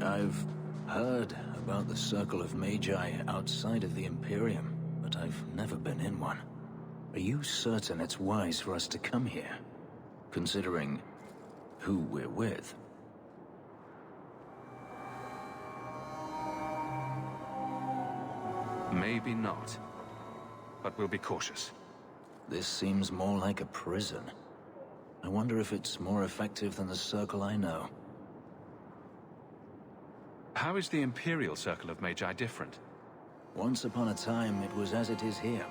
I've heard about the Circle of Magi outside of the Imperium, but I've never been in one. Are you certain it's wise for us to come here, considering who we're with? Maybe not. But we'll be cautious. This seems more like a prison. I wonder if it's more effective than the Circle I know. How is the Imperial Circle of Magi different? Once upon a time, it was as it is here.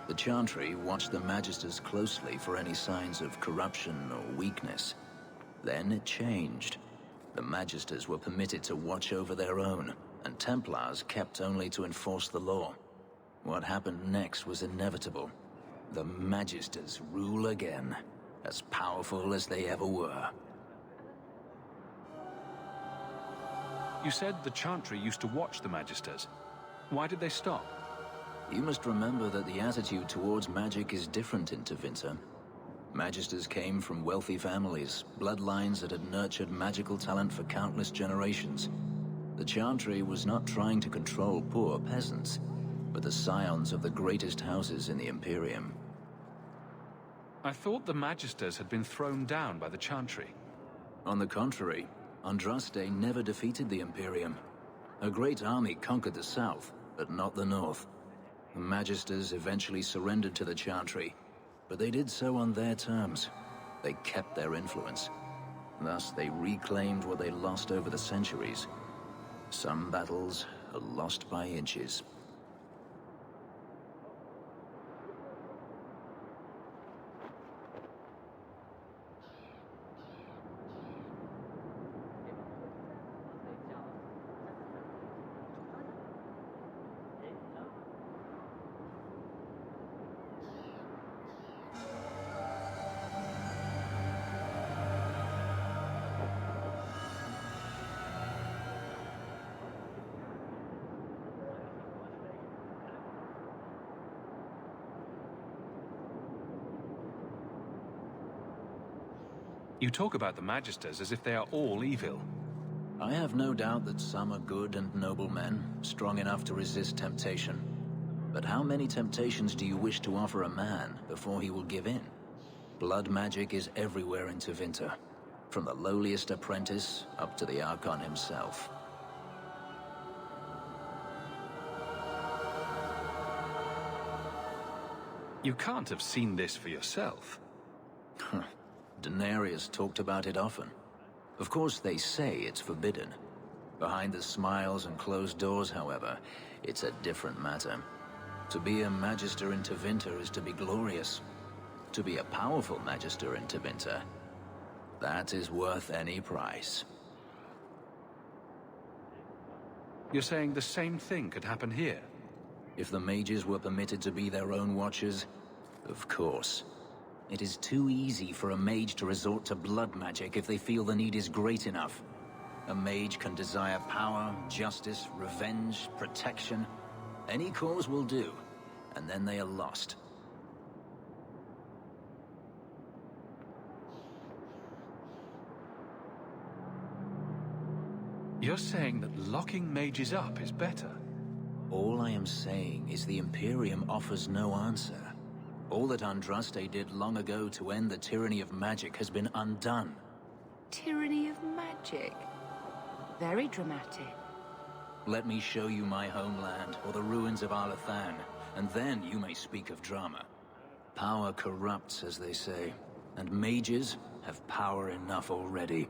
The Chantry watched the Magisters closely for any signs of corruption or weakness. Then it changed. The Magisters were permitted to watch over their own, and Templars kept only to enforce the law. What happened next was inevitable. The Magisters rule again, as powerful as they ever were. You said the Chantry used to watch the Magisters. Why did they stop? You must remember that the attitude towards magic is different in Tevinter. Magisters came from wealthy families, bloodlines that had nurtured magical talent for countless generations. The Chantry was not trying to control poor peasants, but the scions of the greatest houses in the Imperium. I thought the Magisters had been thrown down by the Chantry. On the contrary, Andraste never defeated the Imperium. A great army conquered the south, but not the north. The Magisters eventually surrendered to the Chantry, but they did so on their terms. They kept their influence. Thus, they reclaimed what they lost over the centuries. Some battles are lost by inches. You talk about the Magisters as if they are all evil. I have no doubt that some are good and noble men, strong enough to resist temptation. But how many temptations do you wish to offer a man before he will give in? Blood magic is everywhere in Tevinter, from the lowliest apprentice up to the Archon himself. You can't have seen this for yourself. Daenerys talked about it often. Of course, they say it's forbidden. Behind the smiles and closed doors, however, it's a different matter. To be a Magister in Tevinter is to be glorious. To be a powerful Magister in Tevinter, that is worth any price. You're saying the same thing could happen here? If the mages were permitted to be their own watchers, of course. It is too easy for a mage to resort to blood magic if they feel the need is great enough. A mage can desire power, justice, revenge, protection. Any cause will do, and then they are lost. You're saying that locking mages up is better? All I am saying is the Imperium offers no answer. All that Andraste did long ago to end the tyranny of magic has been undone. Tyranny of magic? Very dramatic. Let me show you my homeland, or the ruins of Arlathan, and then you may speak of drama. Power corrupts, as they say, and mages have power enough already.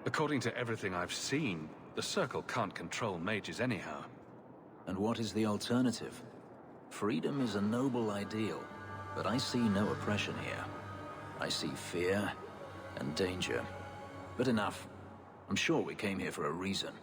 According to everything I've seen, the Circle can't control mages anyhow. And what is the alternative? Freedom is a noble ideal, but I see no oppression here. I see fear and danger. But enough. I'm sure we came here for a reason.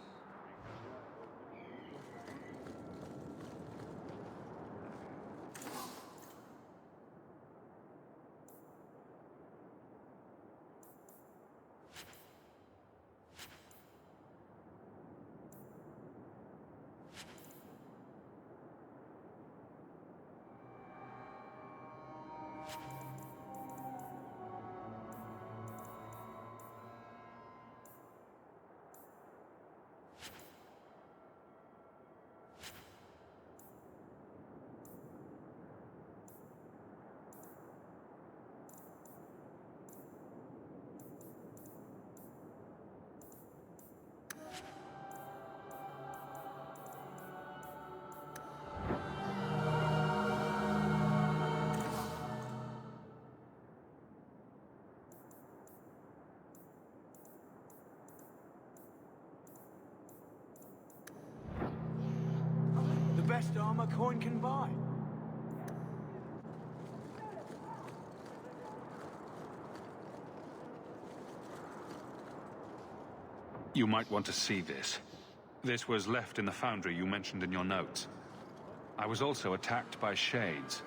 best armor coin can buy. You might want to see this. This was left in the foundry you mentioned in your notes. I was also attacked by shades.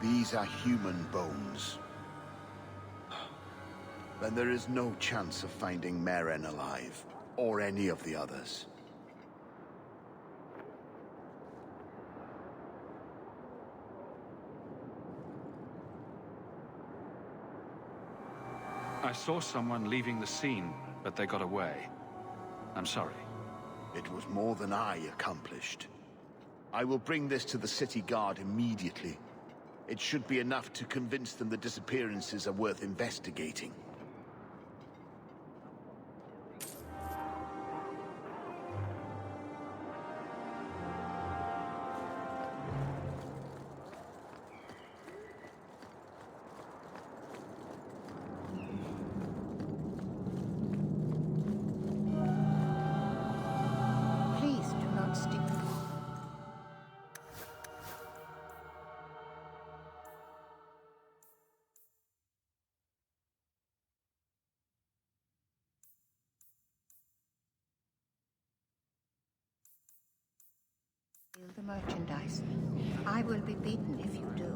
These are human bones. Then there is no chance of finding Meren alive, or any of the others. I saw someone leaving the scene, but they got away. I'm sorry. It was more than I accomplished. I will bring this to the city guard immediately. It should be enough to convince them the disappearances are worth investigating. Please do not stick. Steal the merchandise. I will be beaten if you do.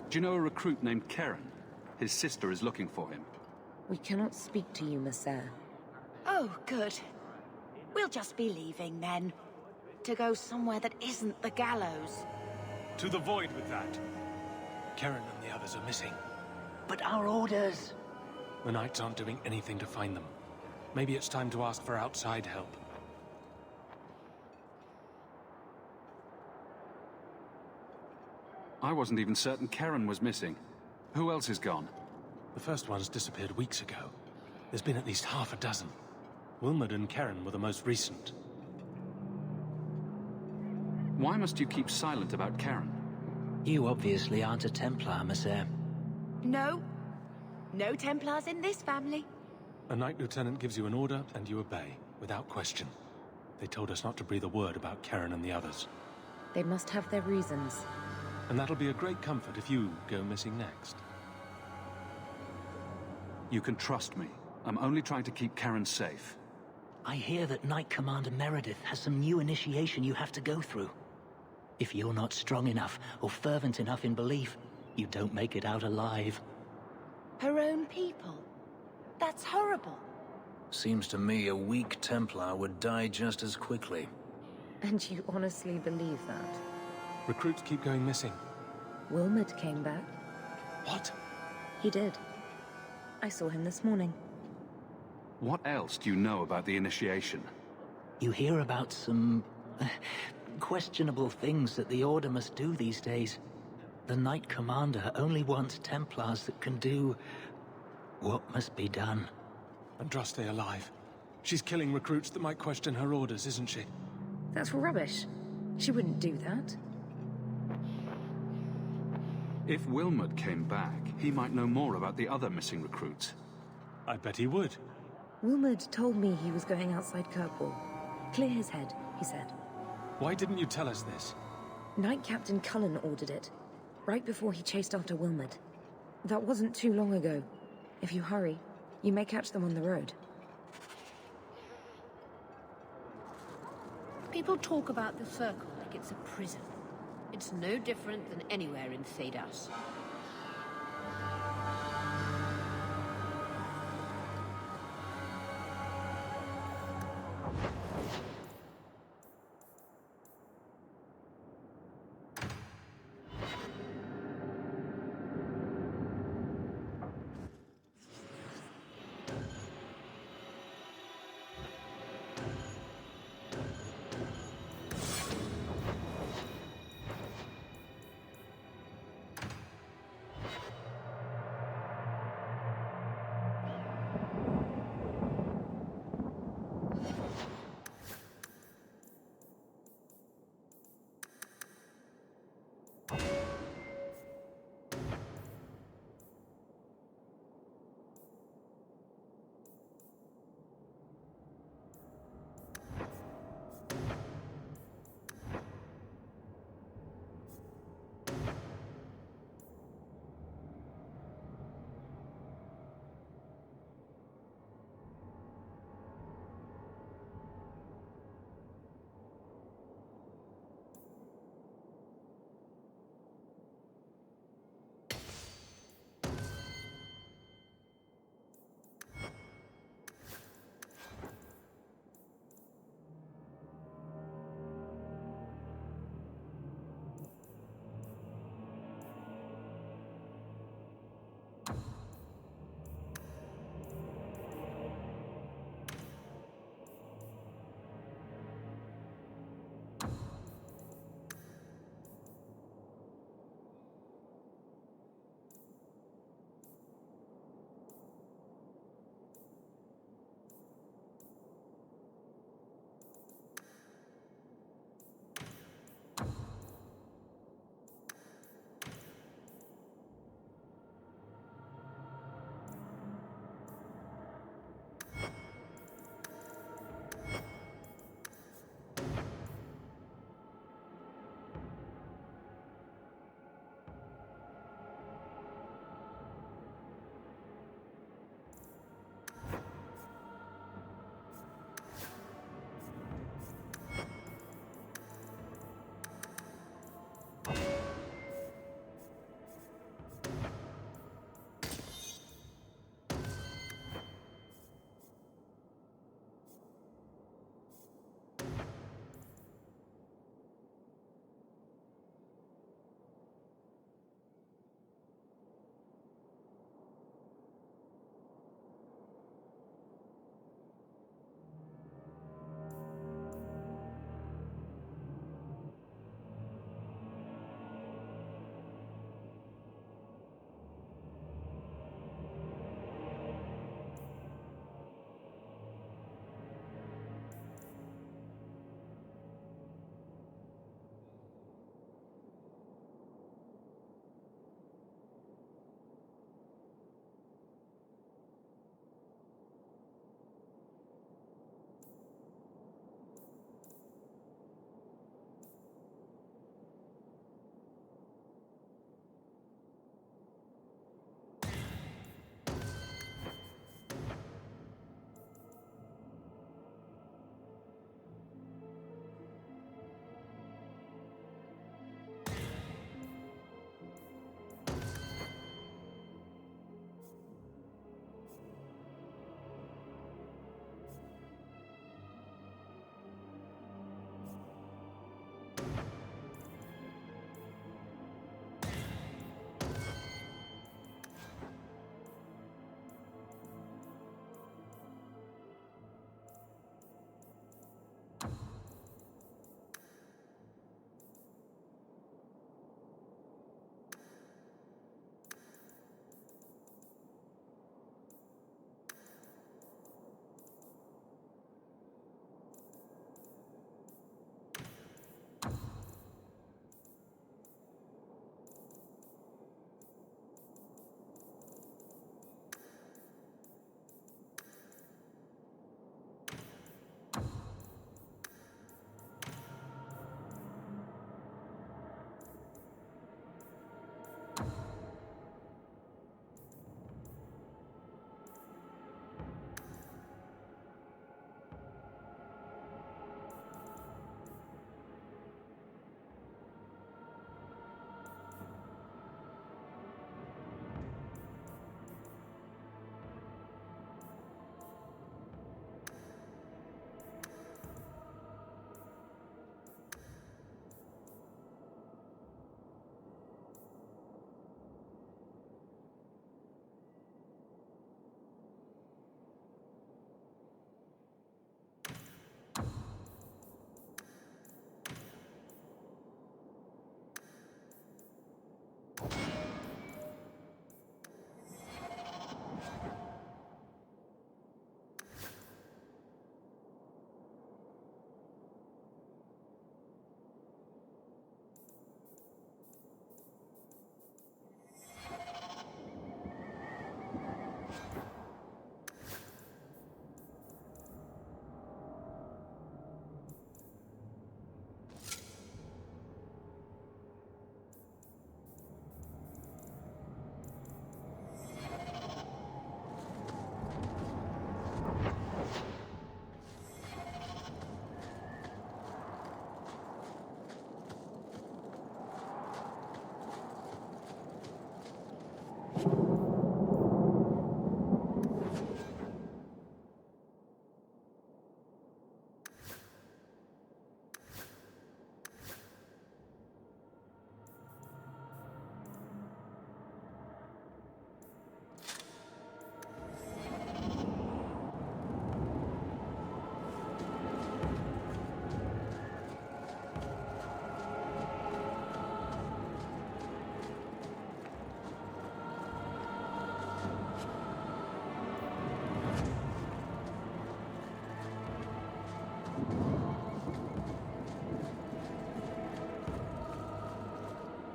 Do you know a recruit named Keren? His sister is looking for him. We cannot speak to you, Messer. Oh, good. We'll just be leaving then. To go somewhere that isn't the gallows. To the void with that. Keren and the others are missing. But our orders... The Knights aren't doing anything to find them. Maybe it's time to ask for outside help. I wasn't even certain Keren was missing. Who else is gone? The first ones disappeared weeks ago. There's been at least half a dozen. Wilmot and Keren were the most recent. Why must you keep silent about Keren? You obviously aren't a Templar, Messer. No. No Templars in this family. A Knight Lieutenant gives you an order, and you obey, without question. They told us not to breathe a word about Keren and the others. They must have their reasons. And that'll be a great comfort if you go missing next. You can trust me. I'm only trying to keep Keren safe. I hear that Knight Commander Meredith has some new initiation you have to go through. If you're not strong enough or fervent enough in belief, you don't make it out alive. Her own people. That's horrible. Seems to me a weak Templar would die just as quickly. And you honestly believe that? Recruits keep going missing. Wilmot came back. What? He did. I saw him this morning. What else do you know about the initiation? You hear about some... questionable things that the Order must do these days. The Knight Commander only wants Templars that can do... what must be done. Andraste alive. She's killing recruits that might question her orders, isn't she? That's rubbish. She wouldn't do that. If Wilmot came back, he might know more about the other missing recruits. I bet he would. Wilmot told me he was going outside Kirkwall. Clear his head, he said. Why didn't you tell us this? Knight Captain Cullen ordered it, right before he chased after Wilmot. That wasn't too long ago. If you hurry, you may catch them on the road. People talk about the Circle like it's a prison. It's no different than anywhere in Thedas.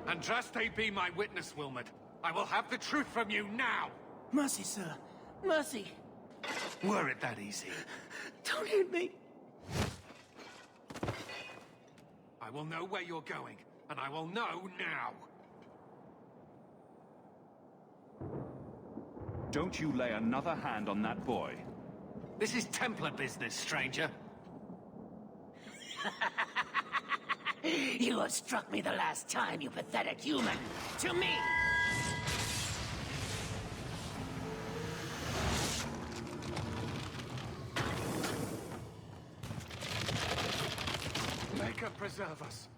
Andraste be my witness, Wilmot. I will have the truth from you now! Mercy, sir. Mercy. Were it that easy? Don't hit me. I will know where you're going, and I will know now! Don't you lay another hand on that boy. This is Templar business, stranger. You have struck me the last time, you pathetic human. To me! Maker preserve us.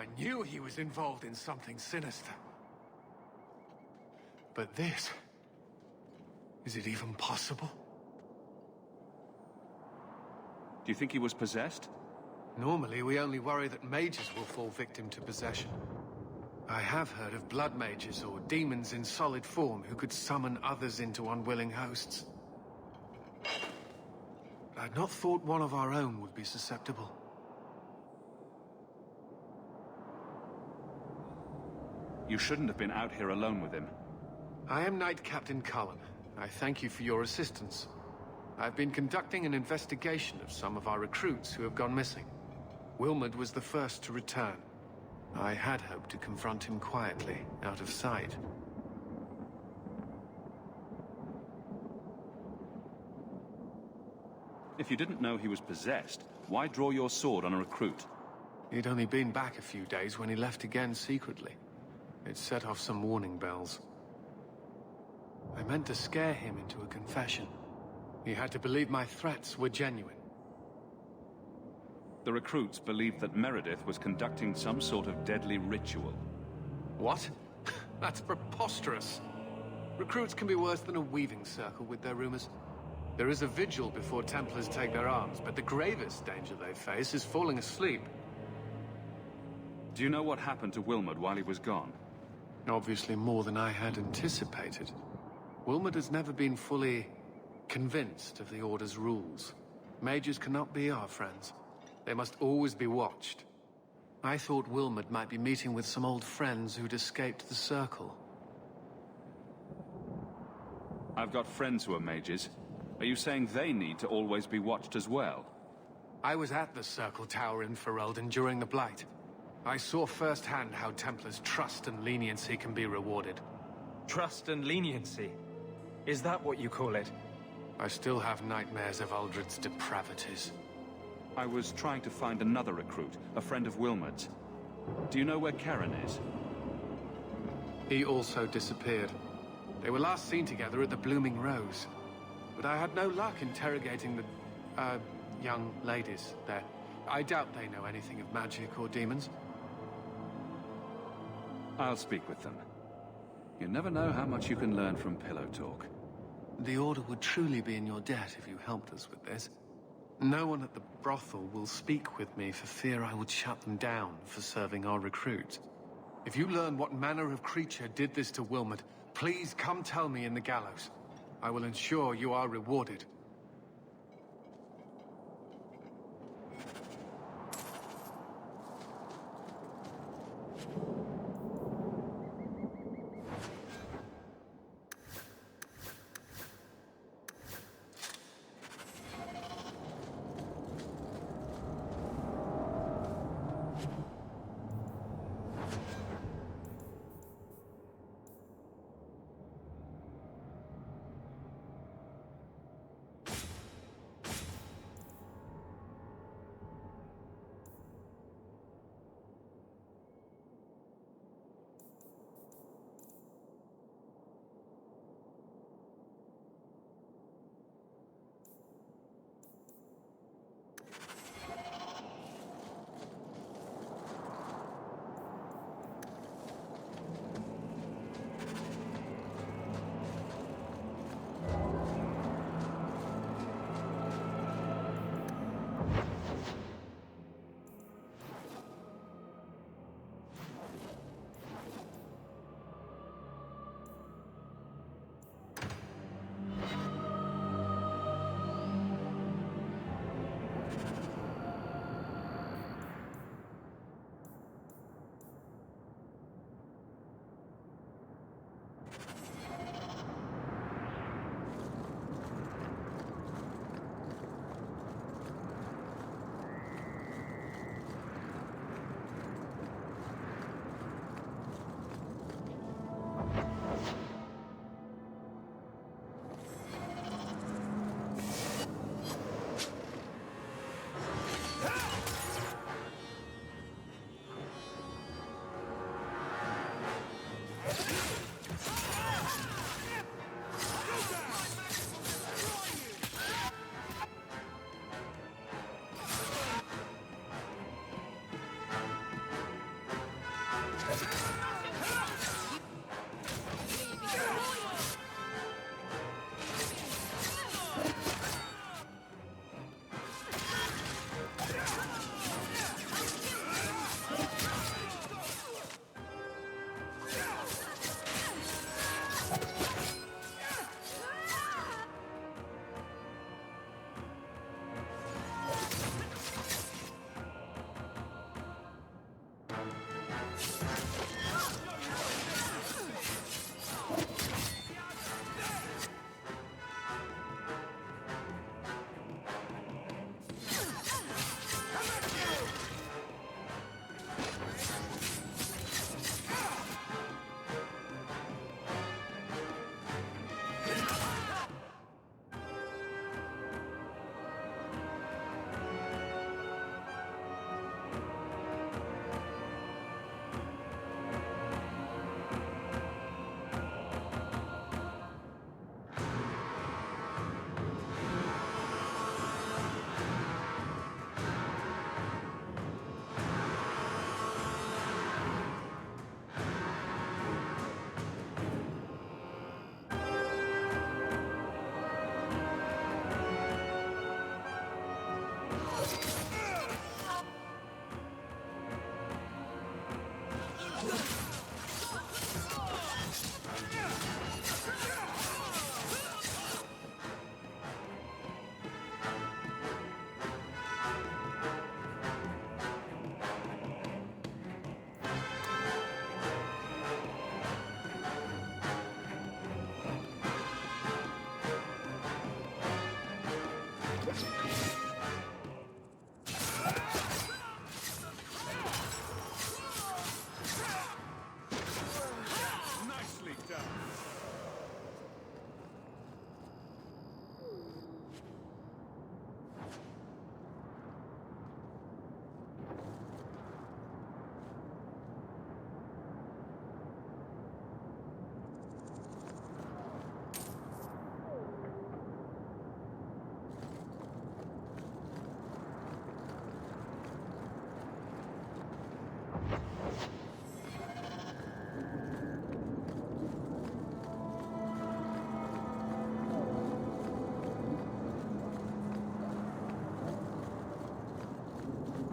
I knew he was involved in something sinister. But this... is it even possible? Do you think he was possessed? Normally, we only worry that mages will fall victim to possession. I have heard of blood mages or demons in solid form who could summon others into unwilling hosts. But I'd not thought one of our own would be susceptible. You shouldn't have been out here alone with him. I am Knight Captain Cullen. I thank you for your assistance. I've been conducting an investigation of some of our recruits who have gone missing. Wilmot was the first to return. I had hoped to confront him quietly, out of sight. If you didn't know he was possessed, why draw your sword on a recruit? He'd only been back a few days when he left again secretly. It set off some warning bells. I meant to scare him into a confession. He had to believe my threats were genuine. The recruits believed that Meredith was conducting some sort of deadly ritual. What? That's preposterous. Recruits can be worse than a weaving circle with their rumors. There is a vigil before Templars take their arms, but the gravest danger they face is falling asleep. Do you know what happened to Wilmot while he was gone? Obviously more than I had anticipated. Wilmot has never been fully convinced of the Order's rules. Mages cannot be our friends. They must always be watched. I thought Wilmot might be meeting with some old friends who'd escaped the Circle. I've got friends who are mages. Are you saying they need to always be watched as well? I was at the Circle Tower in Ferelden during the Blight. I saw firsthand how Templars' trust and leniency can be rewarded. Trust and leniency? Is that what you call it? I still have nightmares of Uldred's depravities. I was trying to find another recruit, a friend of Wilmot's. Do you know where Karen is? He also disappeared. They were last seen together at the Blooming Rose. But I had no luck interrogating the, young ladies there. I doubt they know anything of magic or demons. I'll speak with them. You never know how much you can learn from pillow talk. The Order would truly be in your debt if you helped us with this. No one at the brothel will speak with me for fear I would shut them down for serving our recruits. If you learn what manner of creature did this to Wilmot, please come tell me in the gallows. I will ensure you are rewarded.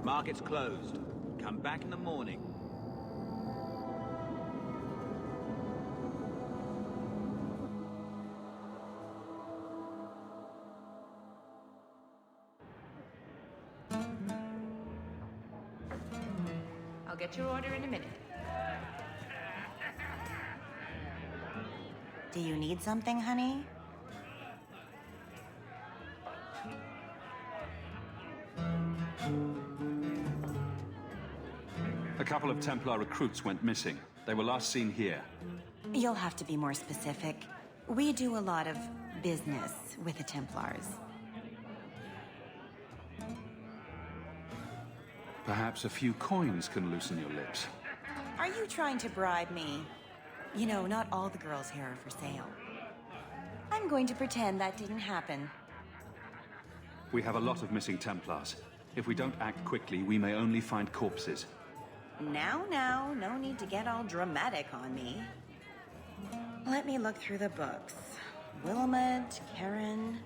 Market's closed. Come back in the morning. I'll get your order in a minute. Do you need something, honey? A couple of Templar recruits went missing. They were last seen here. You'll have to be more specific. We do a lot of business with the Templars. Perhaps a few coins can loosen your lips. Are you trying to bribe me? You know, not all the girls here are for sale. I'm going to pretend that didn't happen. We have a lot of missing Templars. If we don't act quickly, we may only find corpses. Now, no need to get all dramatic on me. Let me look through the books. Wilmot, Karen...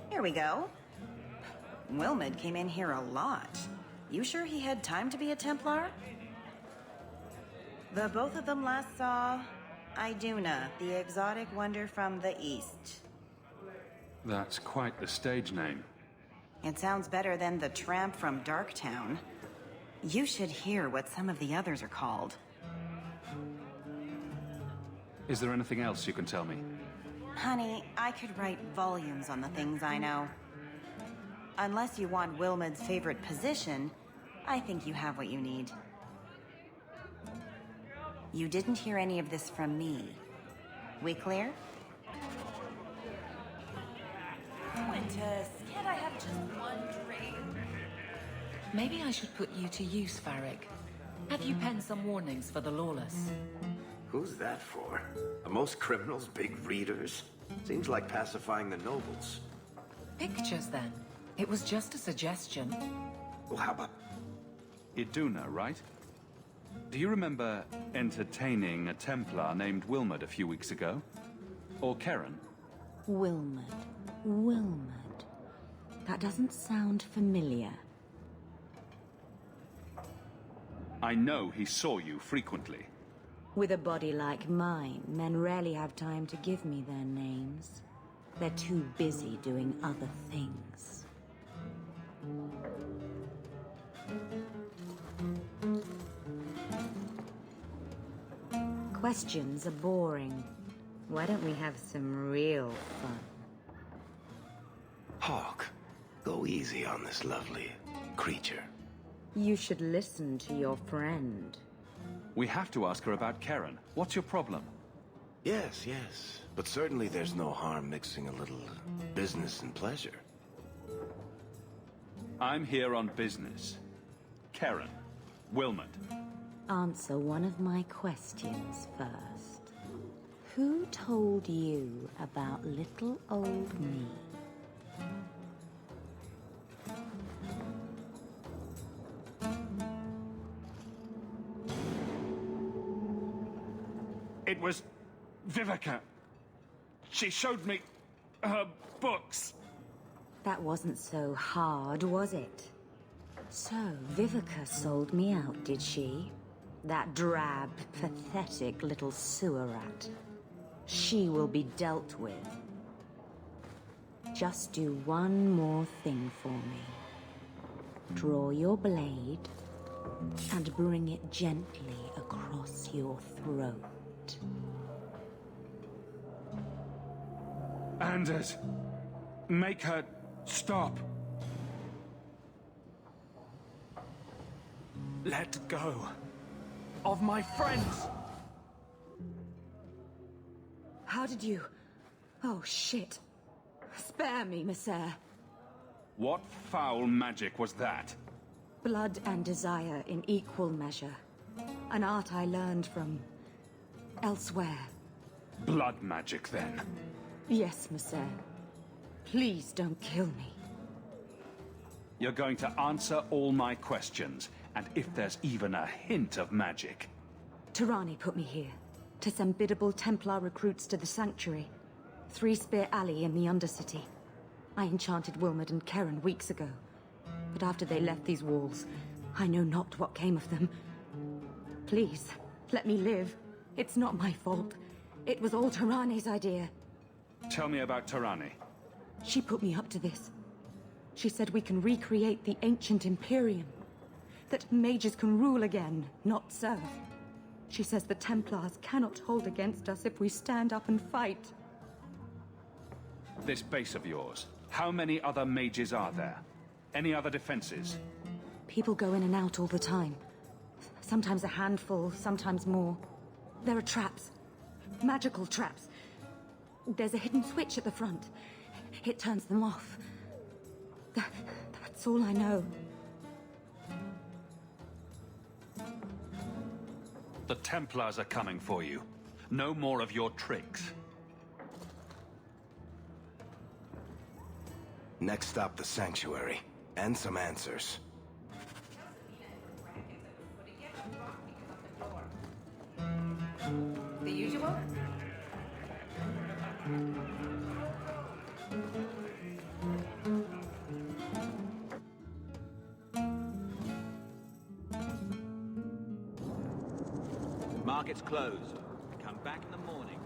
Here we go. Wilmot came in here a lot. You sure he had time to be a Templar? The both of them last saw Iduna, the exotic wonder from the east. That's quite the stage name. It sounds better than the tramp from Darktown. You should hear what some of the others are called. Is there anything else you can tell me? Honey, I could write volumes on the things I know. Unless you want Wilmot's favorite position, I think you have what you need. You didn't hear any of this from me. We clear? Quintus, can't I have just one drink? Maybe I should put you to use, Varric. Have you penned some warnings for the lawless? Who's that for? Are most criminals big readers? Seems like pacifying the nobles. Pictures, then. It was just a suggestion. Well, how about... Iduna, right? Do you remember entertaining a Templar named Wilmot a few weeks ago? Or Karen? Wilmot. That doesn't sound familiar. I know he saw you frequently. With a body like mine, men rarely have time to give me their names. They're too busy doing other things. Questions are boring. Why don't we have some real fun? Hawke, go easy on this lovely creature. You should listen to your friend. We have to ask her about Karen. What's your problem? Yes. But certainly there's no harm mixing a little business and pleasure. I'm here on business. Karen. Wilmot. Answer one of my questions first. Who told you about little old me? It was Vivica. She showed me her books. That wasn't so hard, was it? So, Vivica sold me out, did she? That drab, pathetic little sewer rat. She will be dealt with. Just do one more thing for me. Draw your blade and bring it gently across your throat. Anders, make her stop. Let go of my friends! How did you... Oh, shit. Spare me, Messer. What foul magic was that? Blood and desire in equal measure. An art I learned from... elsewhere. Blood magic, then? Yes, Messer. Please don't kill me. You're going to answer all my questions, and if there's even a hint of magic... Tirani put me here, to send biddable Templar recruits to the Sanctuary. Three Spear Alley in the Undercity. I enchanted Wilmot and Karen weeks ago. But after they left these walls, I know not what came of them. Please, let me live. It's not my fault. It was all Tarane's idea. Tell me about Tarane. She put me up to this. She said we can recreate the ancient Imperium. That mages can rule again, not serve. She says the Templars cannot hold against us if we stand up and fight. This base of yours, how many other mages are there? Any other defenses? People go in and out all the time. Sometimes a handful, sometimes more. There are traps. Magical traps. There's a hidden switch at the front. It turns them off. That's all I know. The Templars are coming for you. No more of your tricks. Next stop, the Sanctuary. And some answers. The usual? Market's closed. Come back in the morning.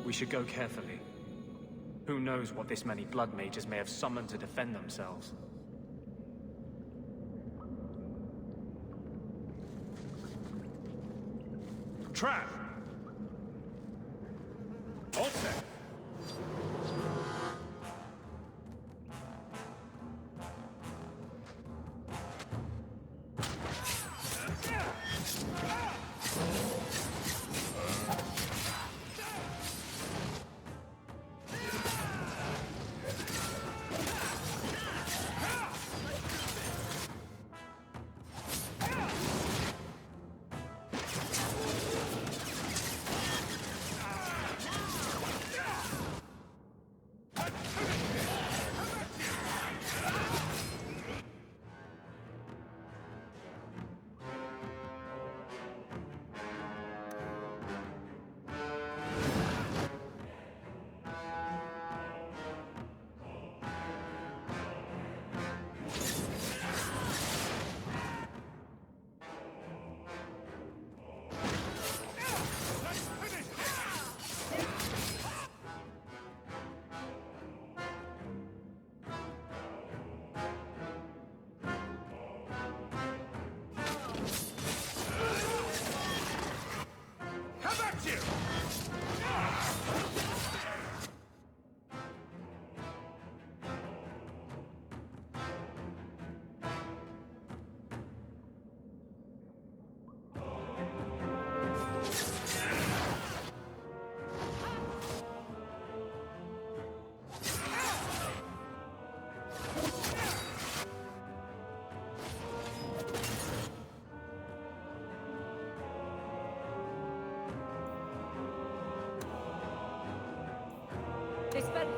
We should go carefully. Who knows what this many blood mages may have summoned to defend themselves? Trap! All set! They spent...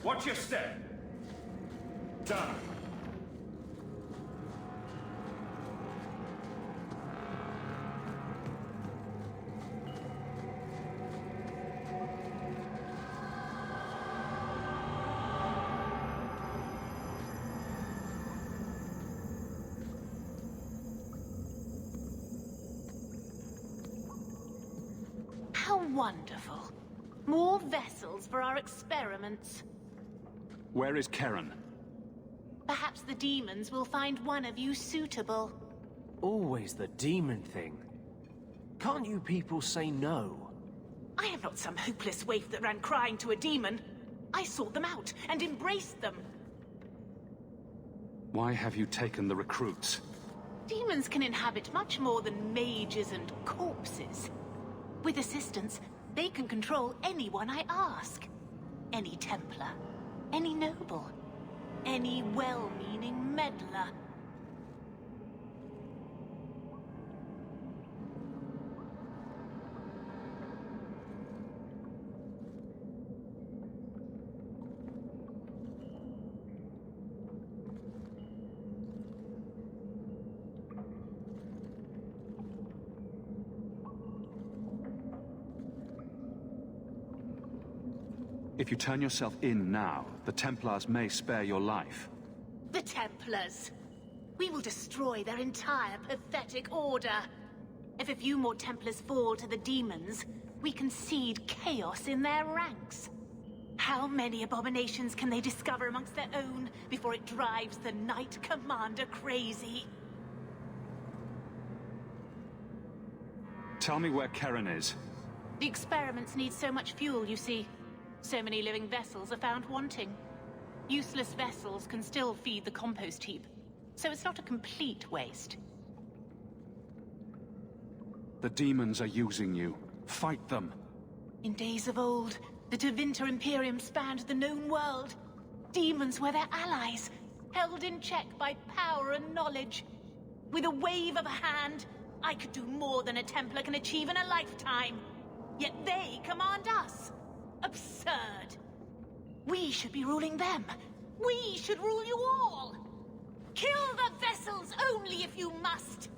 Watch your step. Done. How wonderful. More vessels for our experiments. Where is Keren? Perhaps the demons will find one of you suitable. Always the demon thing. Can't you people say no? I am not some hopeless waif that ran crying to a demon. I sought them out and embraced them. Why have you taken the recruits? Demons can inhabit much more than mages and corpses. With assistance, They can control anyone I ask. Any Templar, any noble, any well-meaning meddler. If you turn yourself in now, the Templars may spare your life. The Templars! We will destroy their entire pathetic order. If a few more Templars fall to the demons, we can seed chaos in their ranks. How many abominations can they discover amongst their own before it drives the Knight Commander crazy? Tell me where Keren is. The experiments need so much fuel, you see. So many living vessels are found wanting. Useless vessels can still feed the compost heap, so it's not a complete waste. The demons are using you. Fight them. In days of old, the Tevinter Imperium spanned the known world. Demons were their allies, held in check by power and knowledge. With a wave of a hand, I could do more than a Templar can achieve in a lifetime. Yet they command us. Absurd. We should be ruling them. We should rule you all. Kill the vessels only if you must.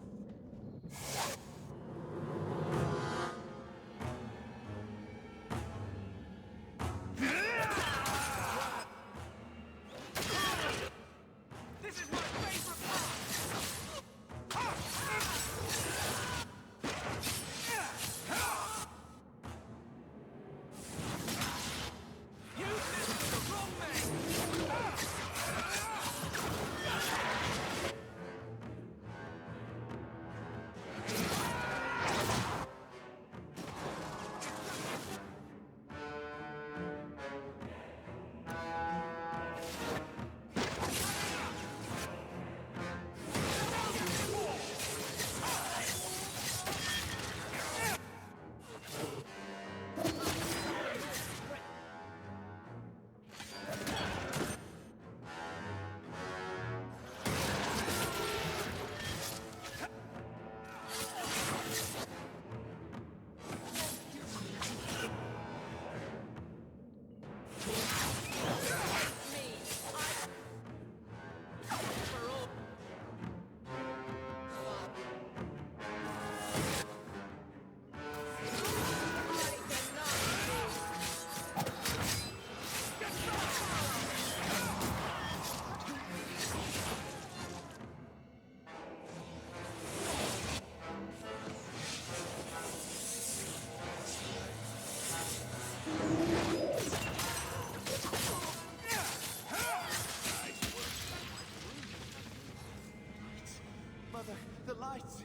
This is my favorite part! The lights!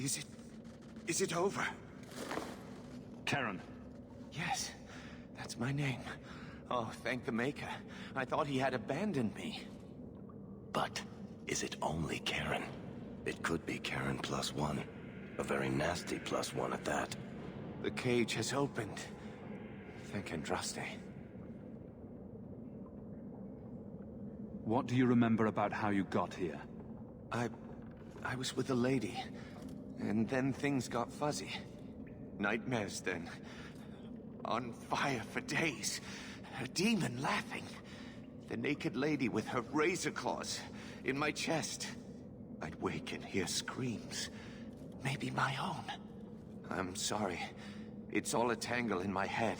Is it over? Karen. Yes, that's my name. Oh, thank the Maker. I thought he had abandoned me. But is it only Karen? It could be Karen +1. A very nasty +1 at that. The cage has opened. Thank Andraste. What do you remember about how you got here? I was with a lady, and then things got fuzzy. Nightmares then. On fire for days. A demon laughing. The naked lady with her razor claws in my chest. I'd wake and hear screams. Maybe my own. I'm sorry. It's all a tangle in my head.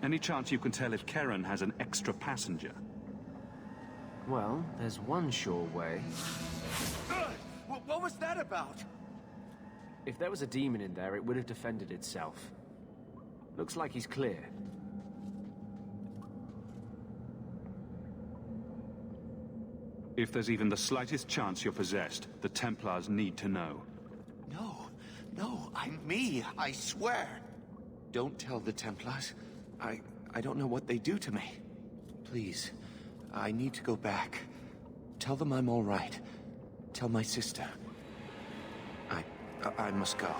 Any chance you can tell if Karen has an extra passenger? Well, there's one sure way. What was that about? If there was a demon in there, it would have defended itself. Looks like he's clear. If there's even the slightest chance you're possessed, the Templars need to know. No, I'm me, I swear. Don't tell the Templars. I don't know what they do to me. Please, I need to go back. Tell them I'm all right. Tell my sister. I must go.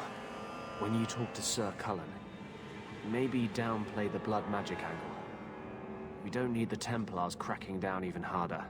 When you talk to Sir Cullen, maybe downplay the blood magic angle. We don't need the Templars cracking down even harder.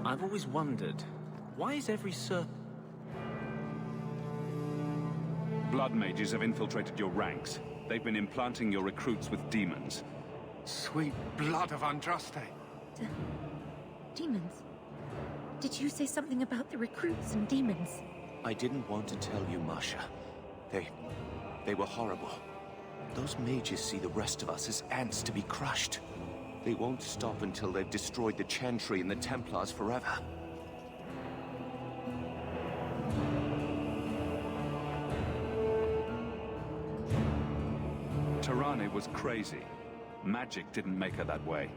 I've always wondered, why is every Blood mages have infiltrated your ranks. They've been implanting your recruits with demons. Sweet blood of Andraste. Demons? Did you say something about the recruits and demons? I didn't want to tell you, Masha. They were horrible. Those mages see the rest of us as ants to be crushed. They won't stop until they've destroyed the Chantry and the Templars forever. Tirane was crazy. Magic didn't make her that way.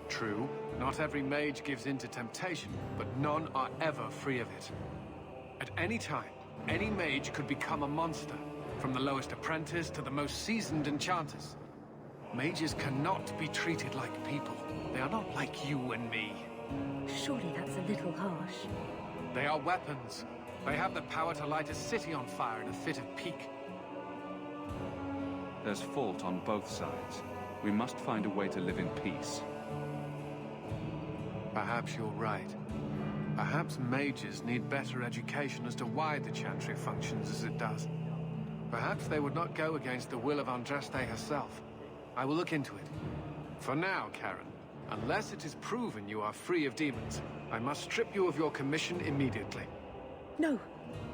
True. Not every mage gives in to temptation, but none are ever free of it. At any time, any mage could become a monster, from the lowest apprentice to the most seasoned enchanters. Mages cannot be treated like people. They are not like you and me. Surely that's a little harsh. They are weapons. They have the power to light a city on fire in a fit of pique. There's fault on both sides. We must find a way to live in peace. Perhaps you're right. Perhaps mages need better education as to why the Chantry functions as it does. Perhaps they would not go against the will of Andraste herself. I will look into it. For now, Karen, unless it is proven you are free of demons, I must strip you of your commission immediately. No,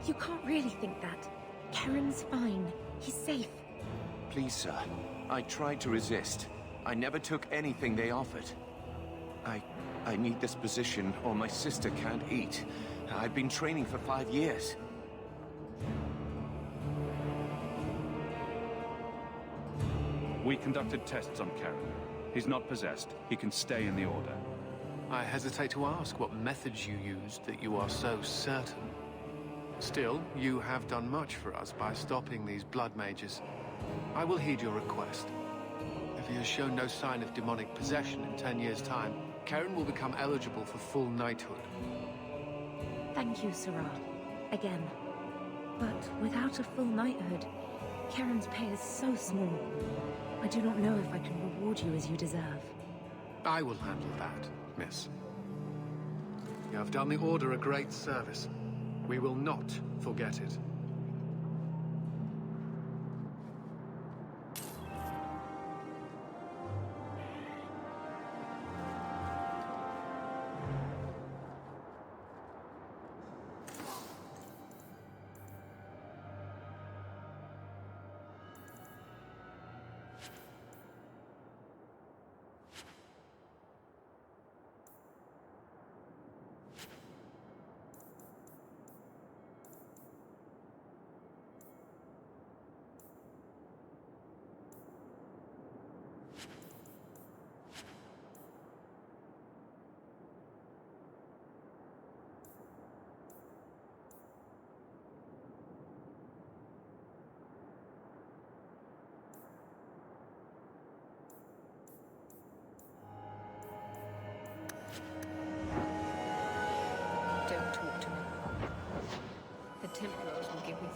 you can't really think that. Karen's fine. He's safe. Please, sir. I tried to resist. I never took anything they offered. I need this position, or my sister can't eat. I've been training for 5 years. We conducted tests on Karen. He's not possessed. He can stay in the Order. I hesitate to ask what methods you used that you are so certain. Still, you have done much for us by stopping these blood mages. I will heed your request. If he has shown no sign of demonic possession in 10 years' time, Karen will become eligible for full knighthood. Thank you, Sirah. Again. But without a full knighthood, Karen's pay is so small. I do not know if I can reward you as you deserve. I will handle that, miss. You have done the Order a great service. We will not forget it.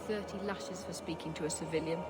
30 lashes for speaking to a civilian.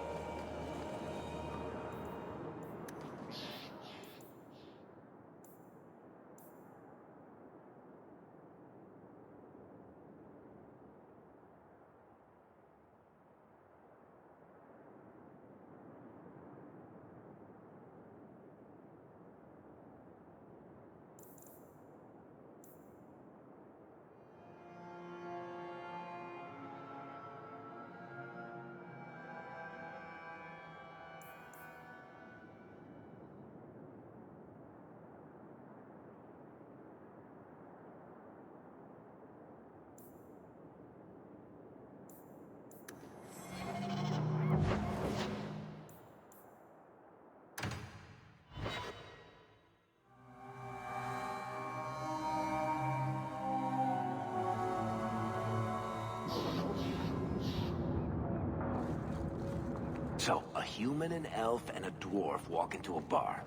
So, a human, an elf, and a dwarf walk into a bar.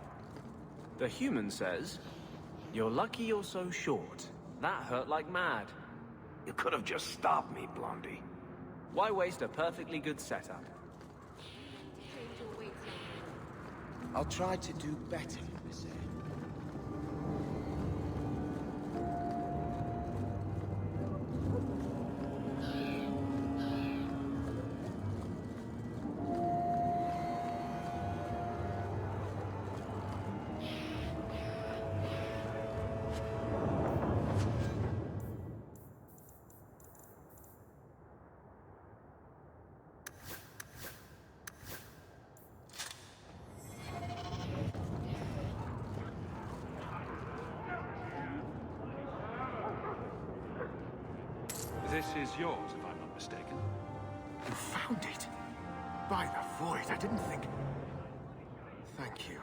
The human says, "You're lucky you're so short. That hurt like mad." You could have just stopped me, Blondie. Why waste a perfectly good setup? I'll try to do better, Missy. This is yours, if I'm not mistaken. You found it? By the void, I didn't think... Thank you.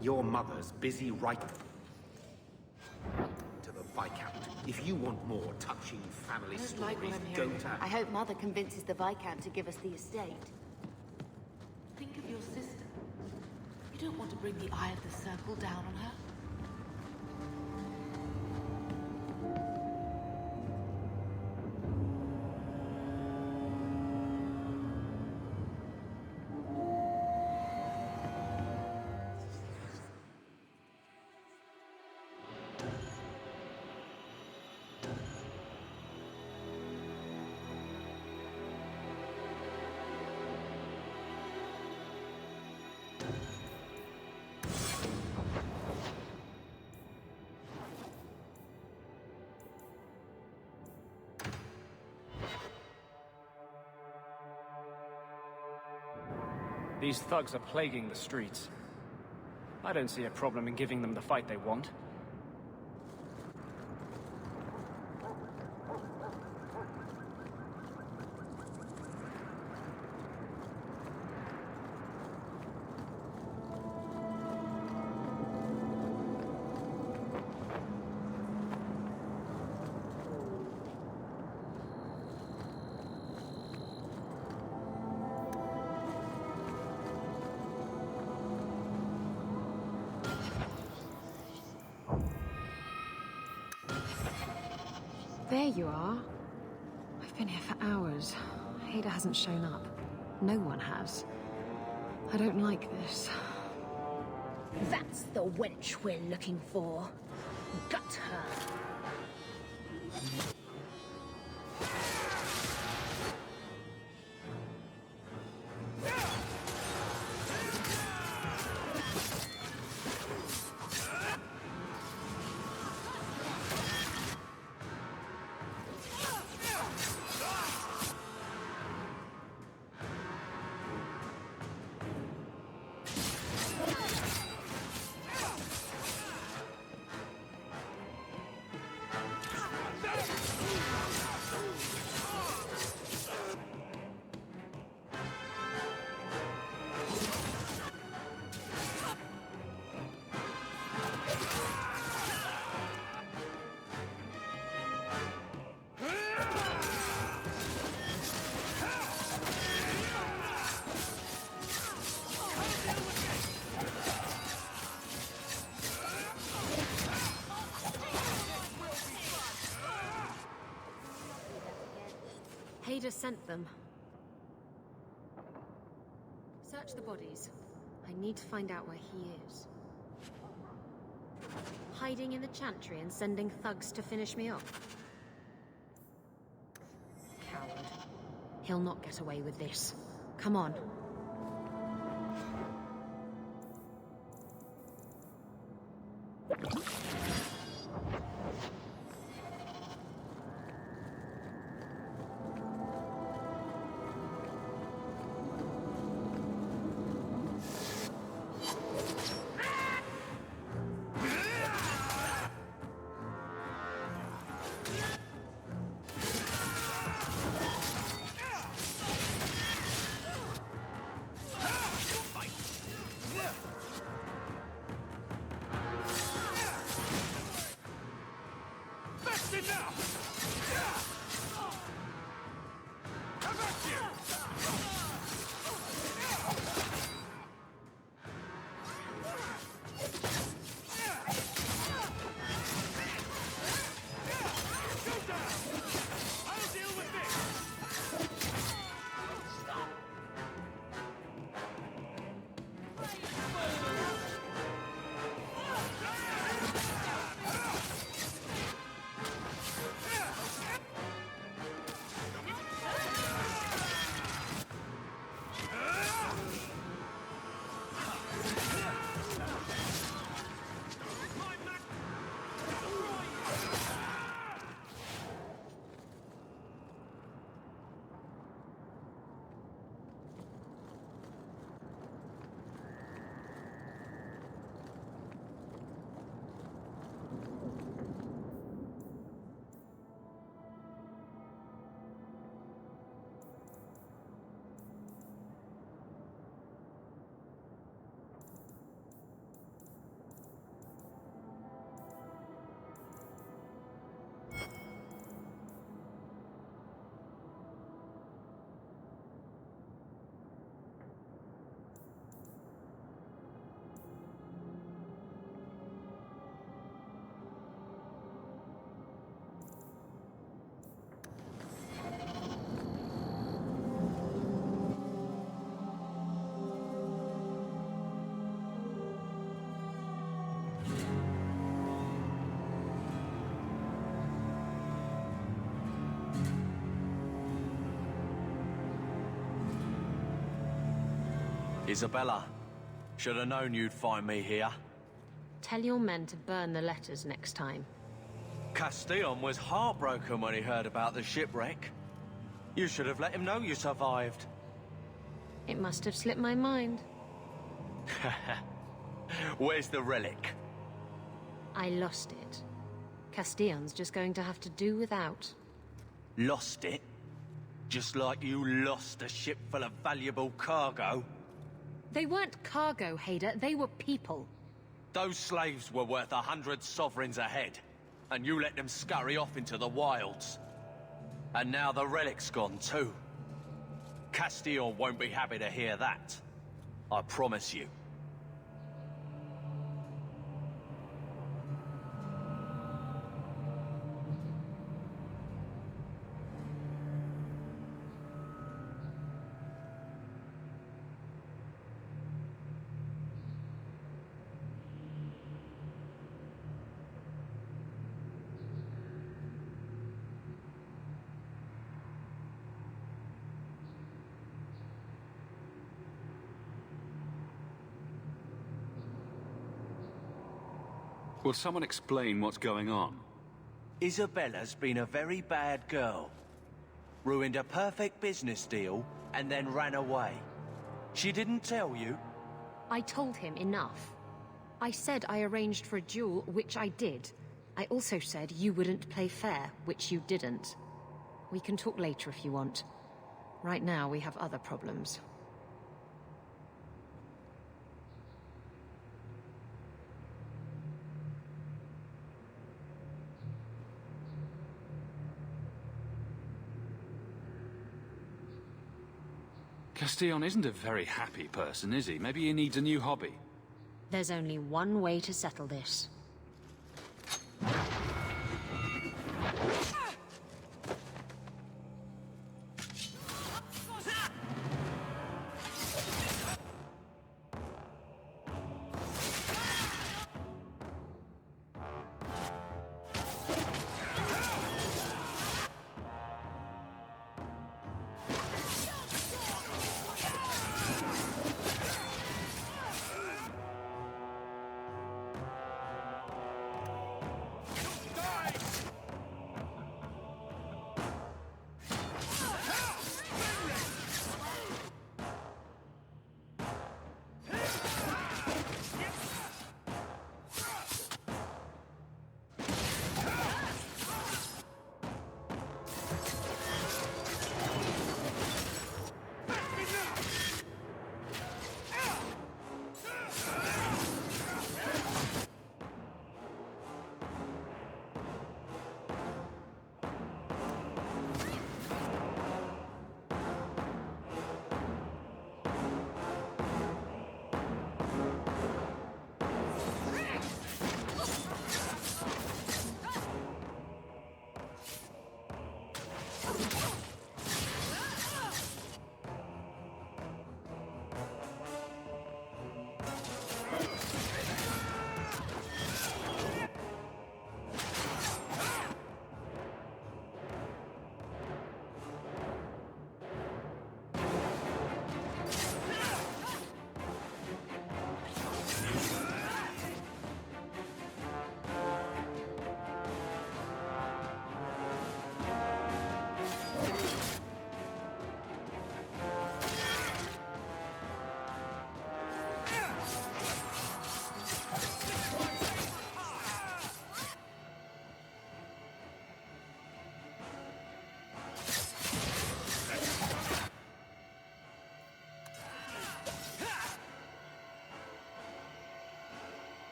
Your mother's busy writing to the Viscount. If you want more touching family stories, go to... I hope Mother convinces the Viscount to give us the estate. Think of your sister. You don't want to bring the Eye of the Circle down on her. These thugs are plaguing the streets. I don't see a problem in giving them the fight they want. There you are. I've been here for hours. Ada hasn't shown up. No one has. I don't like this. That's the wench we're looking for. Gut her. Hader sent them. Search the bodies. I need to find out where he is. Hiding in the Chantry and sending thugs to finish me off. Coward. He'll not get away with this. Come on. Isabella, should have known you'd find me here. Tell your men to burn the letters next time. Castillon was heartbroken when he heard about the shipwreck. You should have let him know you survived. It must have slipped my mind. Where's the relic? I lost it. Castillon's just going to have to do without. Lost it? Just like you lost a ship full of valuable cargo? They weren't cargo, Hader. They were people. Those slaves were worth 100 sovereigns a head, and you let them scurry off into the wilds. And now the relic's gone too. Castillon won't be happy to hear that. I promise you. Will someone explain what's going on? Isabella's been a very bad girl. Ruined a perfect business deal, and then ran away. She didn't tell you? I told him enough. I said I arranged for a duel, which I did. I also said you wouldn't play fair, which you didn't. We can talk later if you want. Right now, we have other problems. Castillon isn't a very happy person, is he? Maybe he needs a new hobby. There's only one way to settle this.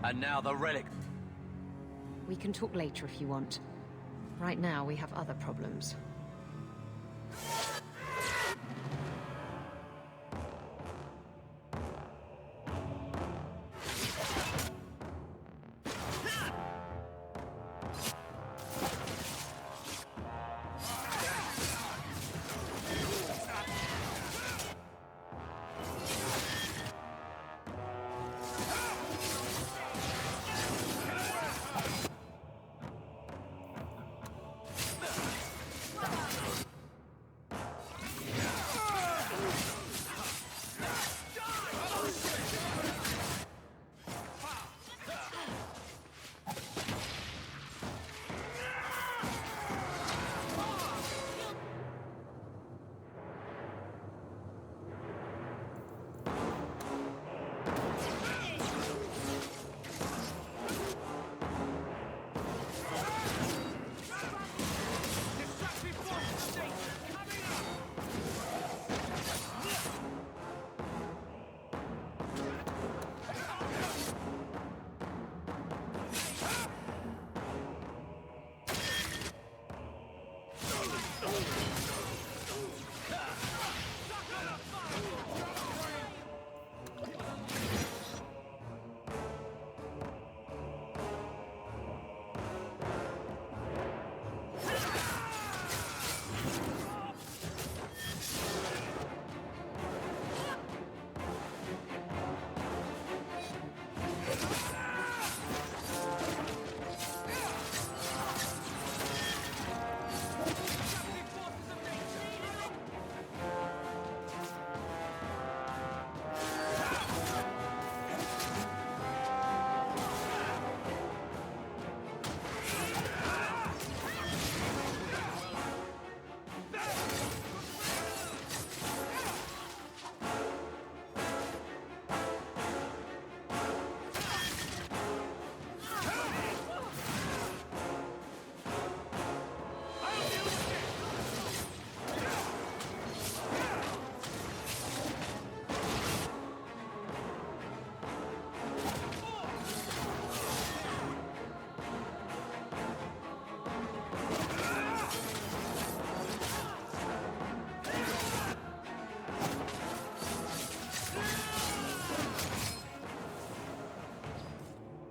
And now the relic. We can talk later if you want. Right now, we have other problems.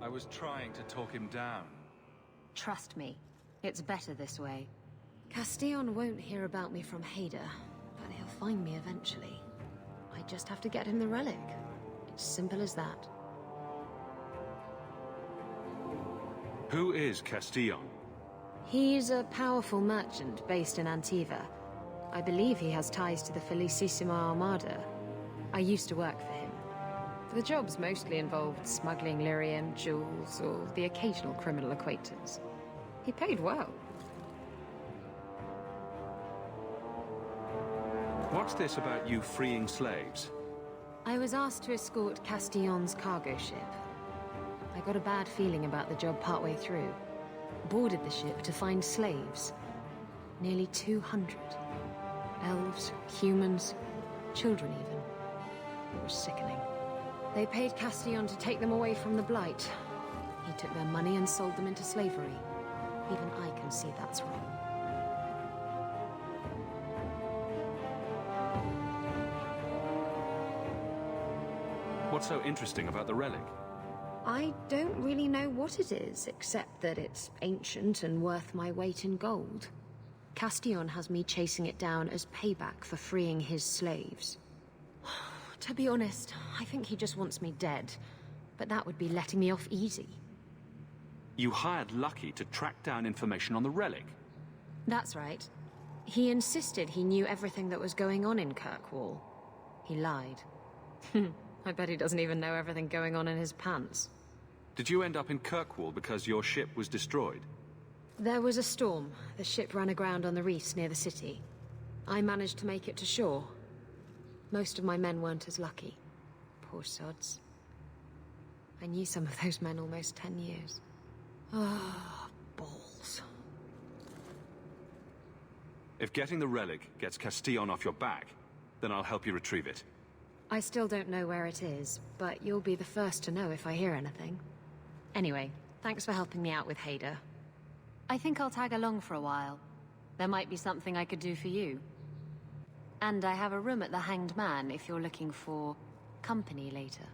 I was trying to talk him down. Trust me, it's better this way. Castillon won't hear about me from Hader, but he'll find me eventually. I just have to get him the relic. It's simple as that. Who is Castillon? He's a powerful merchant based in Antiva. I believe he has ties to the Felicissima Armada. I used to work for him. The jobs mostly involved smuggling lyrium, jewels, or the occasional criminal acquaintance. He paid well. What's this about you freeing slaves? I was asked to escort Castillon's cargo ship. I got a bad feeling about the job partway through. Boarded the ship to find slaves. Nearly 200. Elves, humans, children even. It was sickening. They paid Castillon to take them away from the Blight. He took their money and sold them into slavery. Even I can see that's wrong. What's so interesting about the relic? I don't really know what it is, except that it's ancient and worth my weight in gold. Castillon has me chasing it down as payback for freeing his slaves. To be honest, I think he just wants me dead. But that would be letting me off easy. You hired Lucky to track down information on the relic? That's right. He insisted he knew everything that was going on in Kirkwall. He lied. I bet he doesn't even know everything going on in his pants. Did you end up in Kirkwall because your ship was destroyed? There was a storm. The ship ran aground on the reefs near the city. I managed to make it to shore. Most of my men weren't as lucky. Poor sods. I knew some of those men almost 10 years. Ah, balls. If getting the relic gets Castillon off your back, then I'll help you retrieve it. I still don't know where it is, but you'll be the first to know if I hear anything. Anyway, thanks for helping me out with Hader. I think I'll tag along for a while. There might be something I could do for you. And I have a room at the Hanged Man if you're looking for company later.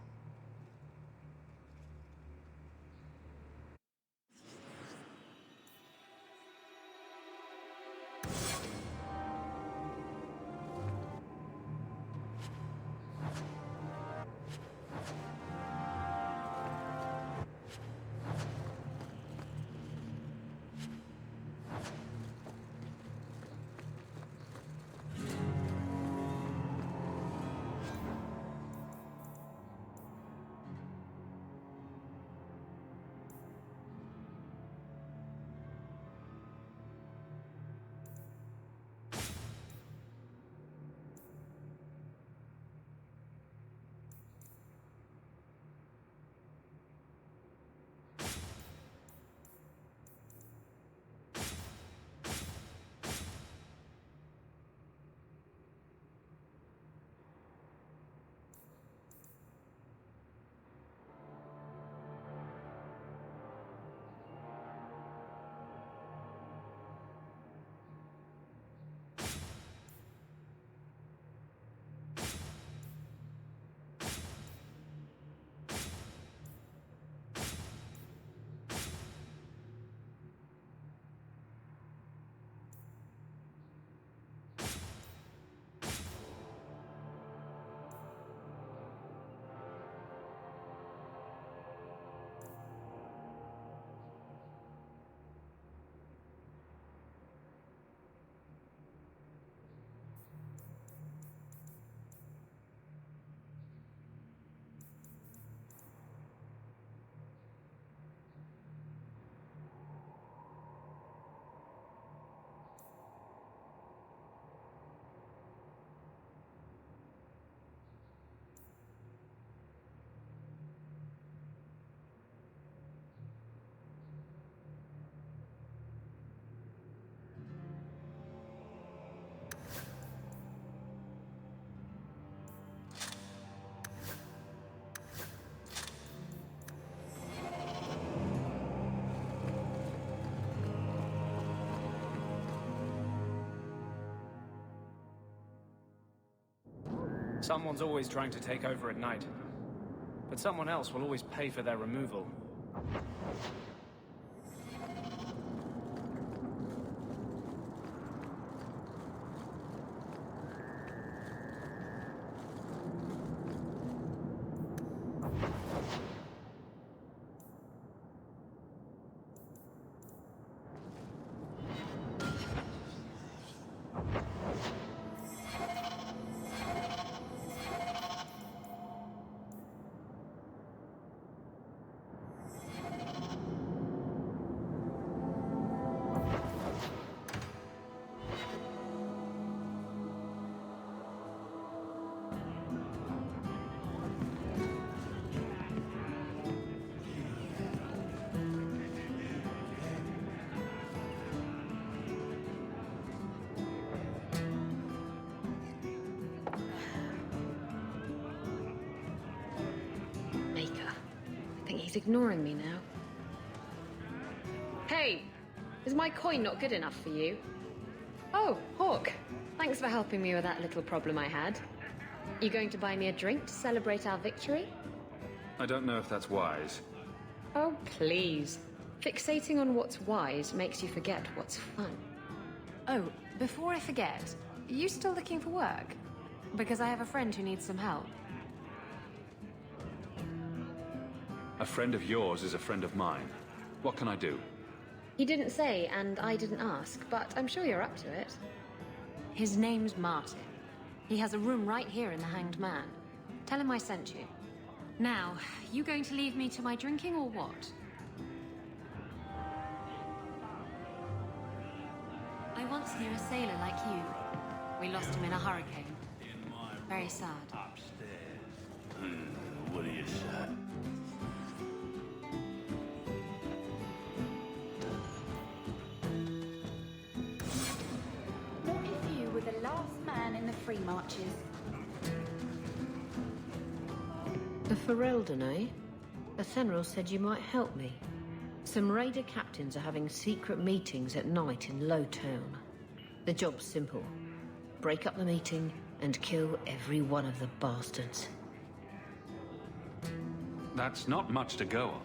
Someone's always trying to take over at night. But someone else will always pay for their removal. he's ignoring me now. Hey! Is my coin not good enough for you? Oh, Hawk. Thanks for helping me with that little problem I had. You going to buy me a drink to celebrate our victory? I don't know if that's wise. Oh, please. Fixating on what's wise makes you forget what's fun. Oh, before I forget, are you still looking for work? Because I have a friend who needs some help. A friend of yours is a friend of mine. What can I do? He didn't say, and I didn't ask, but I'm sure you're up to it. His name's Martin. He has a room right here in the Hanged Man. Tell him I sent you. Now, you going to leave me to my drinking or what? I once knew a sailor like you. We lost him in a hurricane. Very sad. What do you say? What if you were the last man in the Free Marches? The Ferelden, eh? Athenril said you might help me. Some raider captains are having secret meetings at night in Lowtown. The job's simple. Break up the meeting and kill every one of the bastards. That's not much to go on.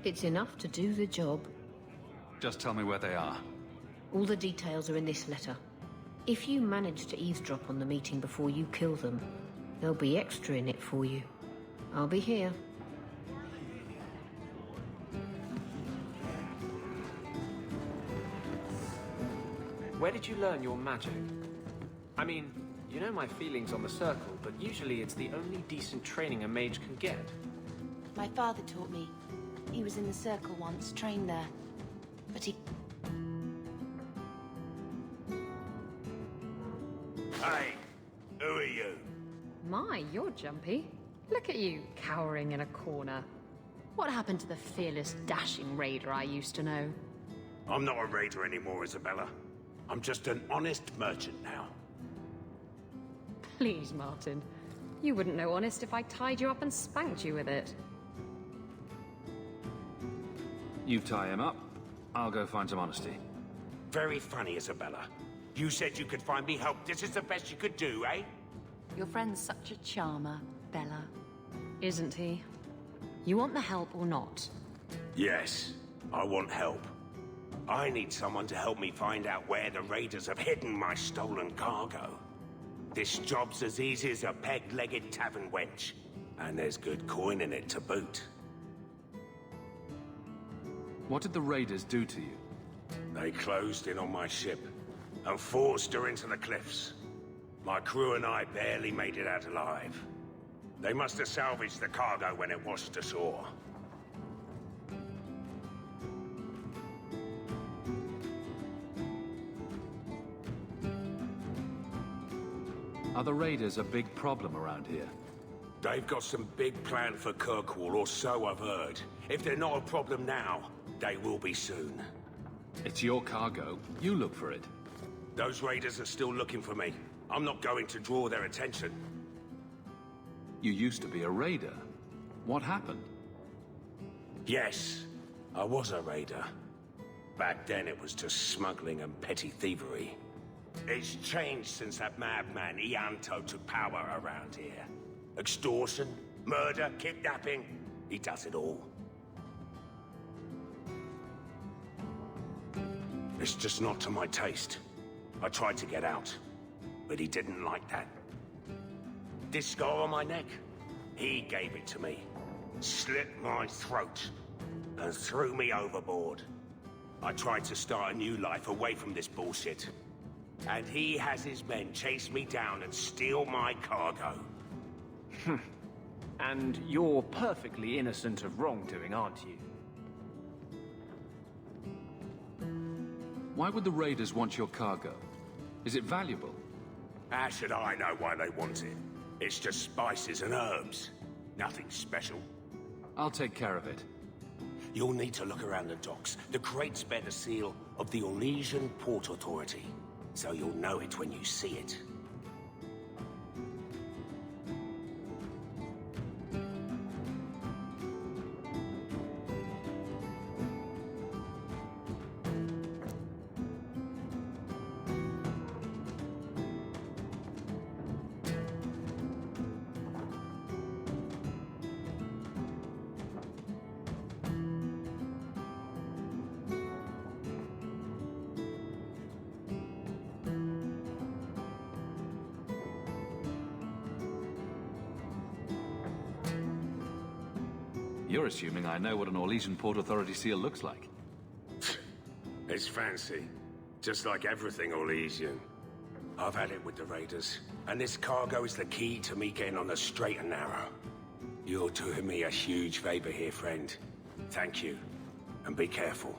It's enough to do the job. Just tell me where they are. All the details are in this letter. If you manage to eavesdrop on the meeting before you kill them, there'll be extra in it for you. I'll be here. Where did you learn your magic? I mean, you know my feelings on the Circle, but usually it's the only decent training a mage can get. My father taught me. He was in the Circle once, trained there. But he... Hey, who are you? My, you're jumpy. Look at you, cowering in a corner. What happened to the fearless, dashing raider I used to know? I'm not a raider anymore, Isabella. I'm just an honest merchant now. Please, Martin. You wouldn't know honest if I tied you up and spanked you with it. You tie him up, I'll go find some honesty. Very funny, Isabella. You said you could find me help. This is the best you could do, eh? Your friend's such a charmer, Bella. Isn't he? You want the help or not? Yes, I want help. I need someone to help me find out where the raiders have hidden my stolen cargo. This job's as easy as a peg-legged tavern wench. And there's good coin in it to boot. What did the raiders do to you? They closed in on my ship and forced her into the cliffs. My crew and I barely made it out alive. They must have salvaged the cargo when it washed ashore. Are the raiders a big problem around here? They've got some big plan for Kirkwall, or so I've heard. If they're not a problem now, they will be soon. It's your cargo. You look for it. Those raiders are still looking for me. I'm not going to draw their attention. You used to be a raider. What happened? Yes, I was a raider. Back then it was just smuggling and petty thievery. It's changed since that madman Ianto took power around here. Extortion, murder, kidnapping. He does it all. It's just not to my taste. I tried to get out, but he didn't like that. This scar on my neck, he gave it to me. Slit my throat and threw me overboard. I tried to start a new life away from this bullshit. And he has his men chase me down and steal my cargo. And you're perfectly innocent of wrongdoing, aren't you? Why would the raiders want your cargo? Is it valuable? How should I know why they want it? It's just spices and herbs. Nothing special. I'll take care of it. You'll need to look around the docks. The crates bear the seal of the Orlesian Port Authority, so you'll know it when you see it. you're assuming I know what an Orlesian Port Authority seal looks like. It's fancy. Just like everything Orlesian. I've had it with the Raiders, and this cargo is the key to me getting on the straight and narrow. You're doing me a huge favor here, friend. Thank you, and be careful.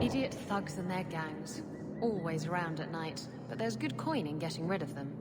Idiot thugs and their gangs. Always around at night, but there's good coin in getting rid of them.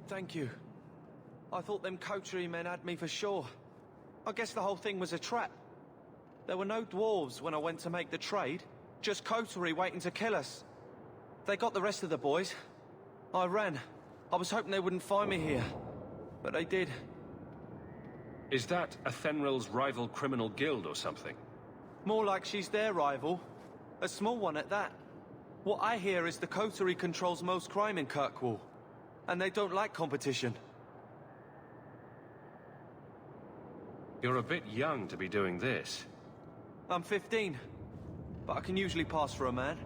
Thank you. I thought them coterie men had me for sure. I guess the whole thing was a trap. There were no dwarves when I went to make the trade, just coterie waiting to kill us. They got the rest of the boys. I ran. I was hoping they wouldn't find me here, but they did. Is that Athenril's rival criminal guild or something? More like she's their rival. A small one at that. What I hear is the coterie controls most crime in Kirkwall, and they don't like competition. You're a bit young to be doing this. I'm 15, but I can usually pass for a man.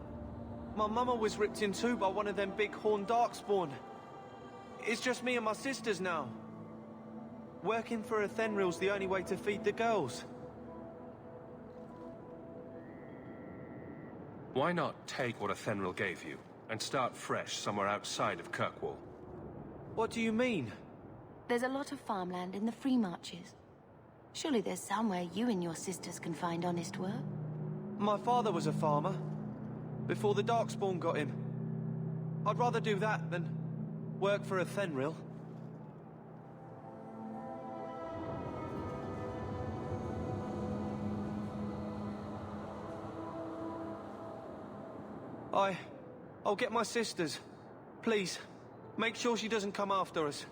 My mama was ripped in two by one of them big horned darkspawn. It's just me and my sisters now. Working for Athenril's the only way to feed the girls. Why not take what Athenril gave you, and start fresh somewhere outside of Kirkwall? What do you mean? There's a lot of farmland in the Free Marches. Surely there's somewhere you and your sisters can find honest work. My father was a farmer, before the Darkspawn got him. I'd rather do that than work for Athenril. I'll get my sisters. Please, make sure she doesn't come after us.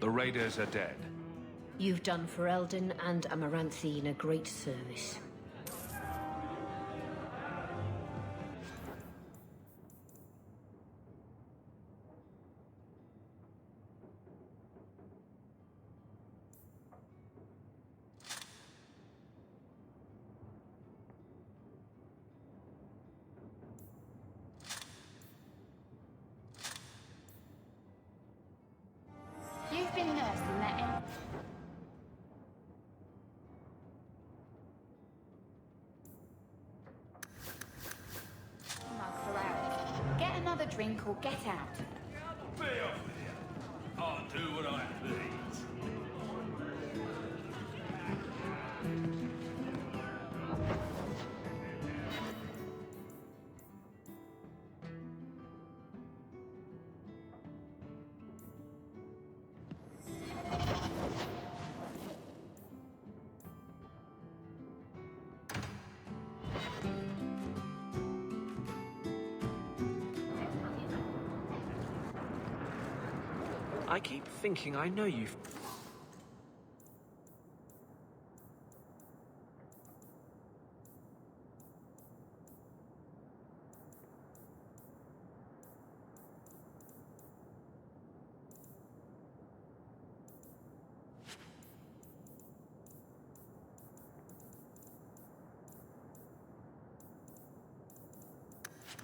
The raiders are dead. You've done Ferelden and Amaranthine a great service. You've been nursing that in. Mug for hours. Get another drink or get out. Be off with you. I'll do what I please. I keep thinking I know you.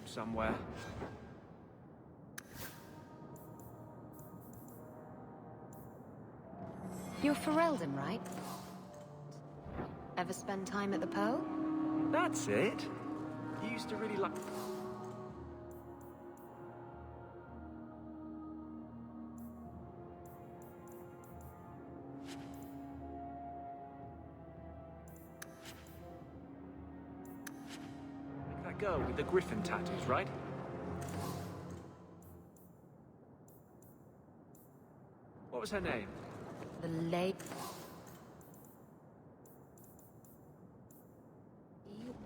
Somewhere. You're Ferelden, right? Ever spend time at the Pearl? That's it. You used to really like. That girl with the griffin tattoos, right? What was her name? The late...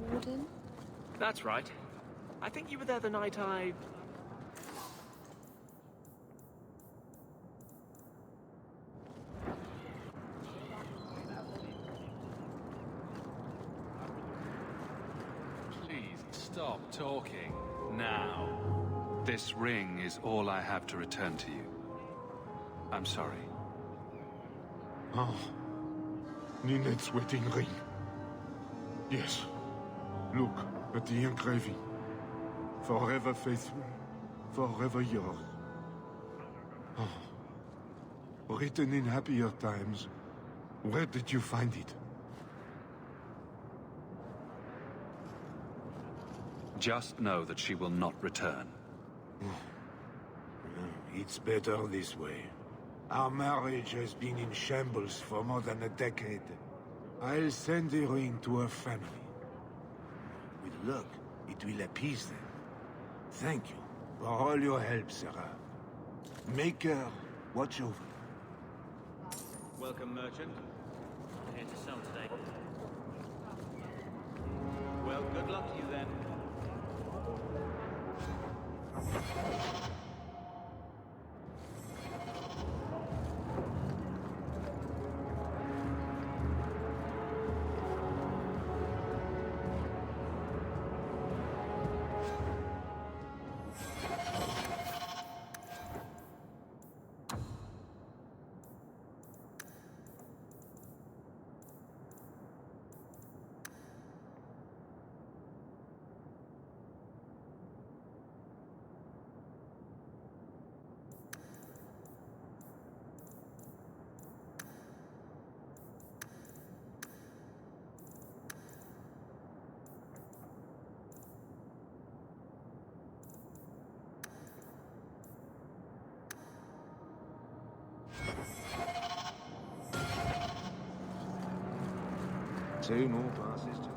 Warden? That's right. I think you were there the night I... Please, stop talking. Now. This ring is all I have to return to you. I'm sorry. Ah, Ninette's wedding ring. Yes. Look at the engraving. Forever faithful, forever yours. Oh. Written in happier times. Where did you find it? Just know that she will not return. It's better this way. Our marriage has been in shambles for more than a decade. I'll send the ring to her family. With luck, it will appease them. Thank you for all your help, Sarah. Make her watch over you. Welcome, merchant. Here to sell today. Well, good luck to you then. Two more passes to go.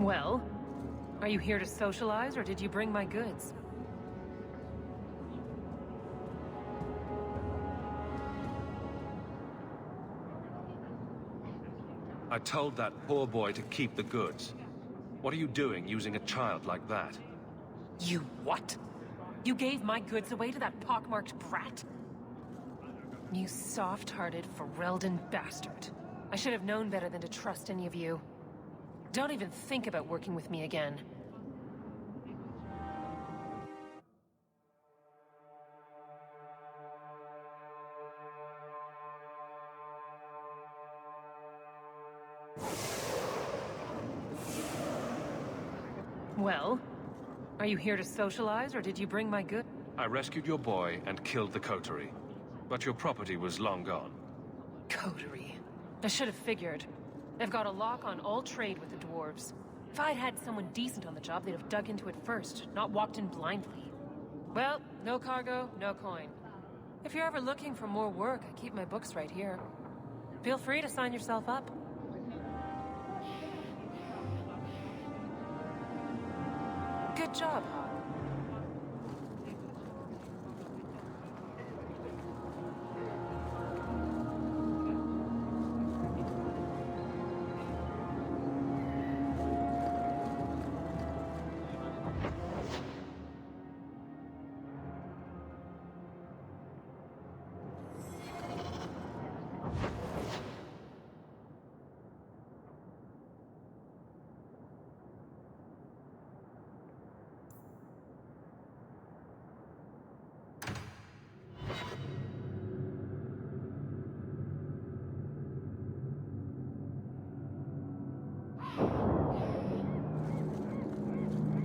Well, are you here to socialize, or did you bring my goods? I told that poor boy to keep the goods. What are you doing using a child like that? You what? You gave my goods away to that pockmarked brat? You soft-hearted Ferelden bastard. I should have known better than to trust any of you. Don't even think about working with me again. Well, are you here to socialize, or did you bring my goods? I rescued your boy and killed the coterie. But your property was long gone. Coterie. I should have figured. They've got a lock on all trade with the dwarves. If I'd had someone decent on the job, they'd have dug into it first, not walked in blindly. Well, no cargo, no coin. If you're ever looking for more work, I keep my books right here. Feel free to sign yourself up. Good job, Hawk.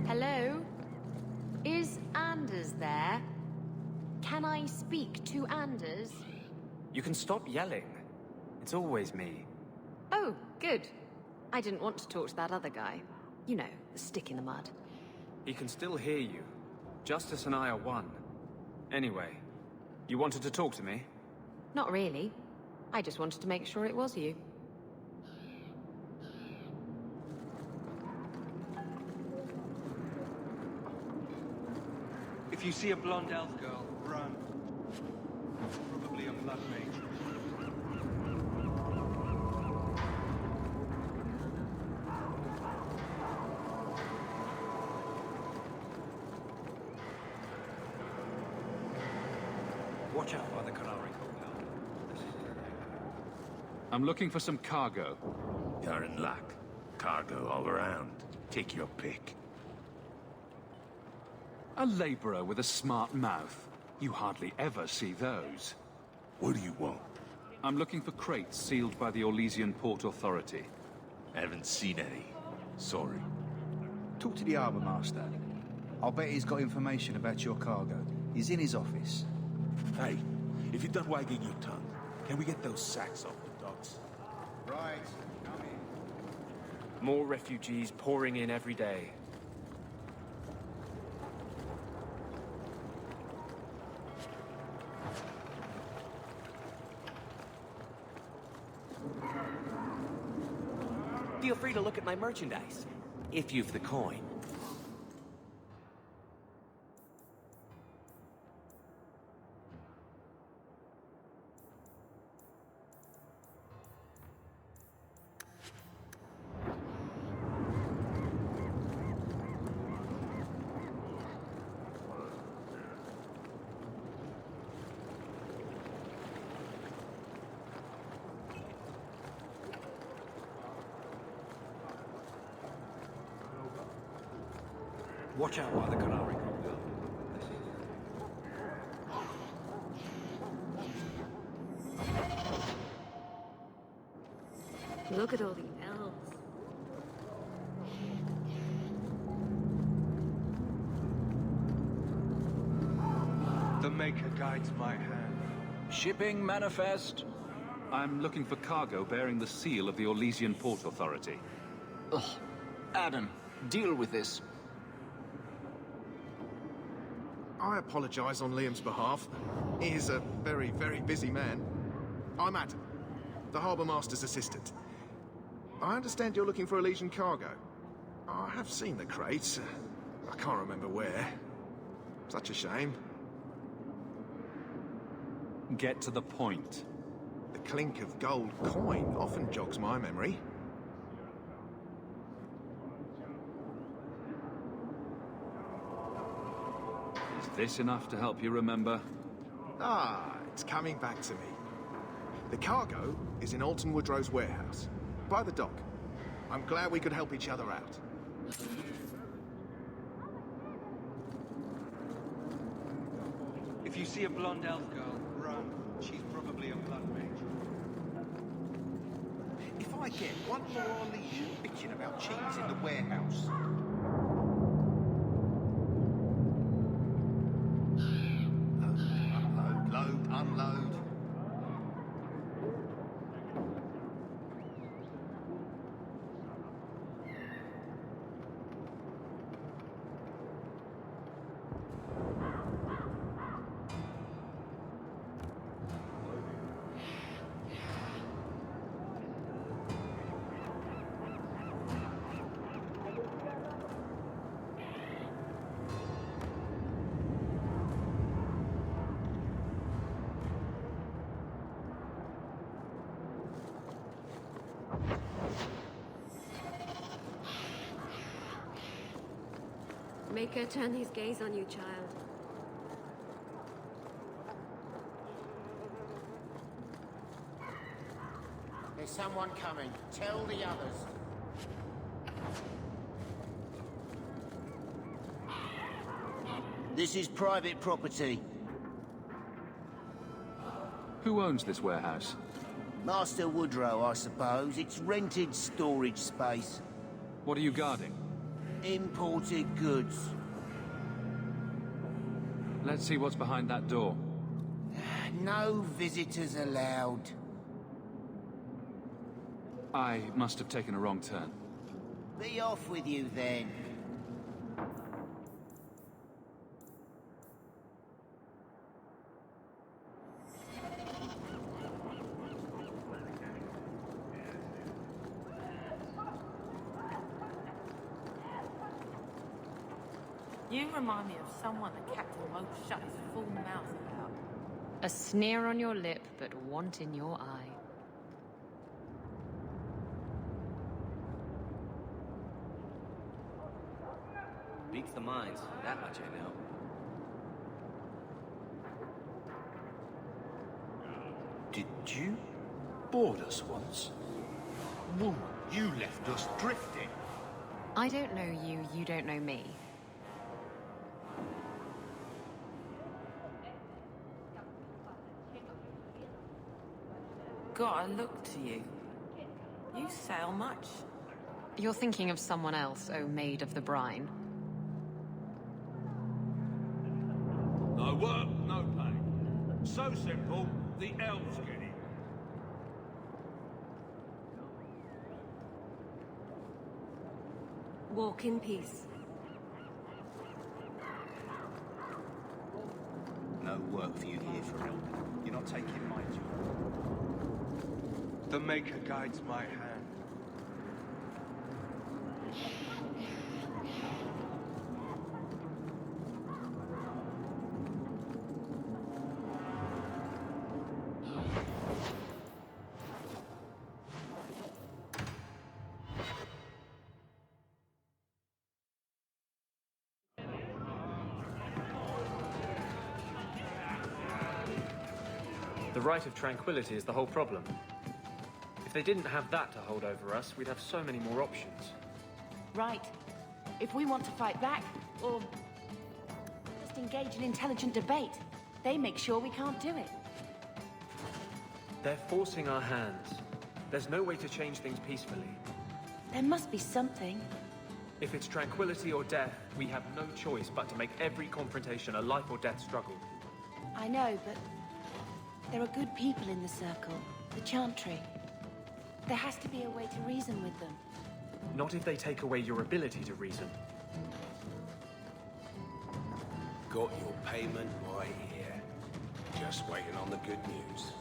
Hello? Is Anders there? Can I speak to Anders? You can stop yelling. It's always me. Oh, good. I didn't want to talk to that other guy. You know, the stick in the mud. He can still hear you. Justice and I are one. Anyway, you wanted to talk to me? Not really. I just wanted to make sure it was you. If you see a blonde elf girl, run. Probably a blood mage. Watch out by the Canary compound. I'm looking for some cargo. You're in luck. Cargo all around. Take your pick. A laborer with a smart mouth. You hardly ever see those. What do you want? I'm looking for crates sealed by the Orlesian Port Authority. Haven't seen any. Sorry. Talk to the Harbour Master. I'll bet he's got information about your cargo. He's in his office. Hey, if you're done wagging your tongue, can we get those sacks off the docks? Right, come in. More refugees pouring in every day. Feel free to look at my merchandise, if you've the coin. Watch out by the Canary compound. Look at all the elves. The Maker guides my hand. Shipping manifest. I'm looking for cargo bearing the seal of the Orlesian Port Authority. Ugh. Adam, deal with this. I apologize on Liam's behalf. He is a very, very busy man. I'm Adam, the Harbour Master's assistant. I understand you're looking for Elysian cargo. I have seen the crates. I can't remember where. Such a shame. Get to the point. The clink of gold coin often jogs my memory. Is this enough to help you remember? Ah, it's coming back to me. The cargo is in Alton Woodrow's warehouse, by the dock. I'm glad we could help each other out. If you see a blonde elf girl, run. She's probably a blood mage. If I get one more Orlesian bitching about cheese in the warehouse... Load, unload. Make her turn his gaze on you, child. There's someone coming. Tell the others. This is private property. Who owns this warehouse? Master Woodrow, I suppose. It's rented storage space. What are you guarding? Imported goods. Let's see what's behind that door. No visitors allowed. I must have taken a wrong turn. Be off with you, then. You remind me of someone that Captain won't shut his full mouth about. A sneer on your lip, but want in your eye. Beats the mines, that much I know. Did you board us once? Woman, you left us drifting. I don't know you, you don't know me. God, I look to you. You sail much. You're thinking of someone else, O Maid of the Brine. No work, no pay. So simple, the elves get it. Walk in peace. No work for you here, Ferelden. You're not taking my job. The Maker guides my hand. The Rite of Tranquility is the whole problem. If they didn't have that to hold over us, we'd have so many more options. Right. If we want to fight back, or just engage in intelligent debate, they make sure we can't do it. They're forcing our hands. There's no way to change things peacefully. There must be something. If it's tranquility or death, we have no choice but to make every confrontation a life or death struggle. I know, but there are good people in the Circle, the Chantry. There has to be a way to reason with them. Not if they take away your ability to reason. Got your payment right here. Just waiting on the good news.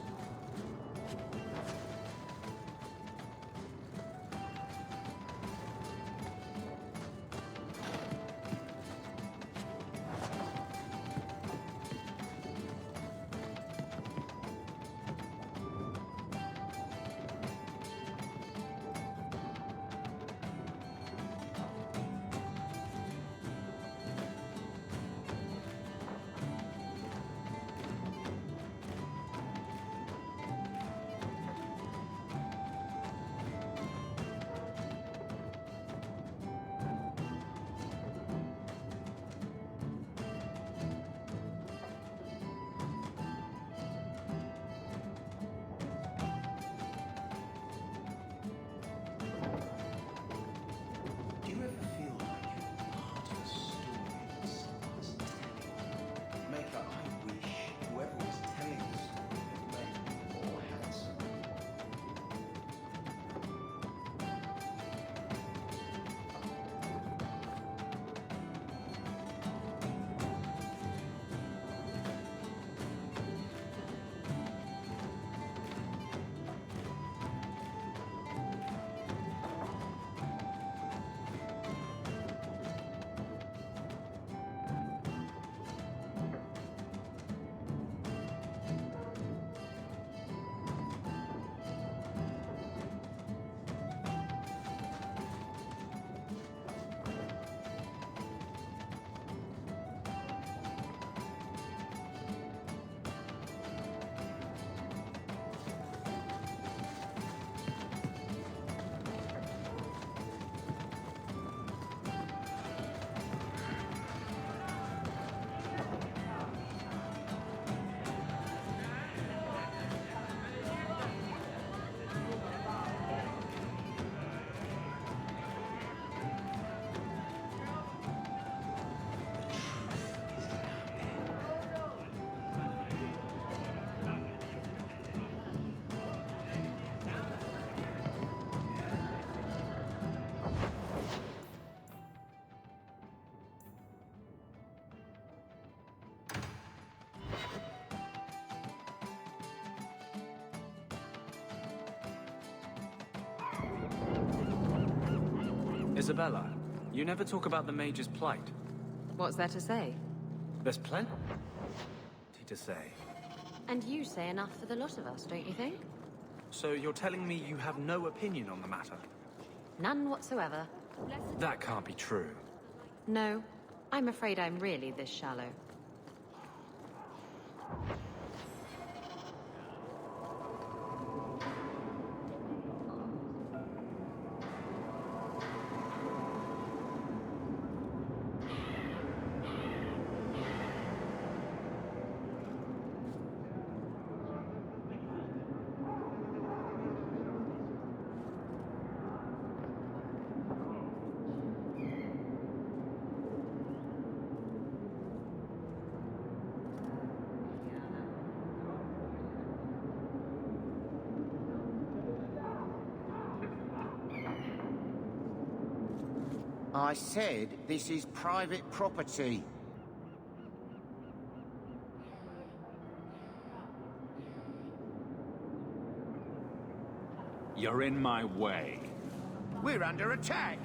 Isabella, you never talk about the Mage's plight. What's there to say? There's plenty to say. And you say enough for the lot of us, don't you think? So you're telling me you have no opinion on the matter? None whatsoever. That can't be true. No, I'm afraid I'm really this shallow. I said this is private property. You're in my way. We're under attack!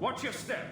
Watch your step!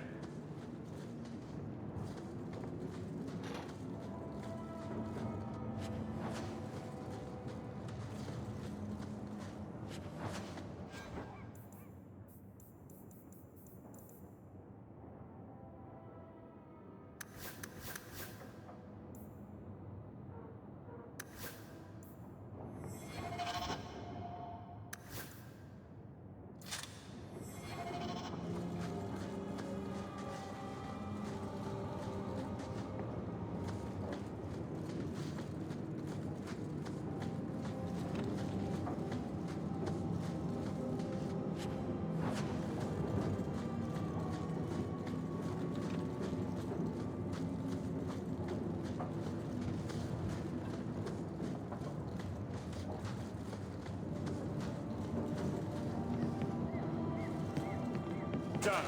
Done.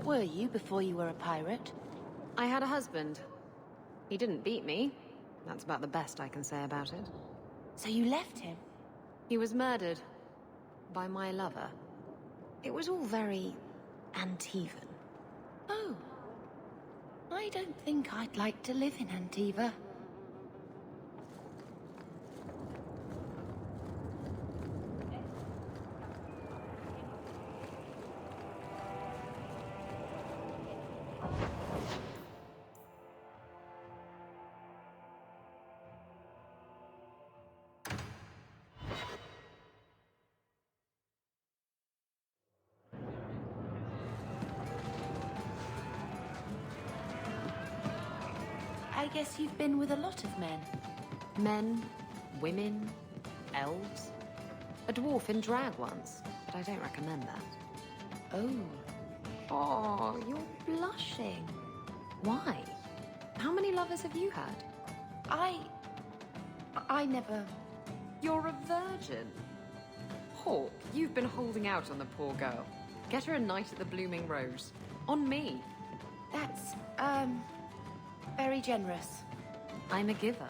What were you before you were a pirate? I had a husband. He didn't beat me. That's about the best I can say about it. So you left him? He was murdered. By my lover. It was all very... Antivan. Oh. I don't think I'd like to live in Antiva. I guess you've been with a lot of men. Men, women, elves. A dwarf in drag once, but I don't recommend that. Oh. Oh, you're blushing. Why? How many lovers have you had? I never... You're a virgin. Hawk, you've been holding out on the poor girl. Get her a night at the Blooming Rose. On me. That's, very generous. I'm a giver.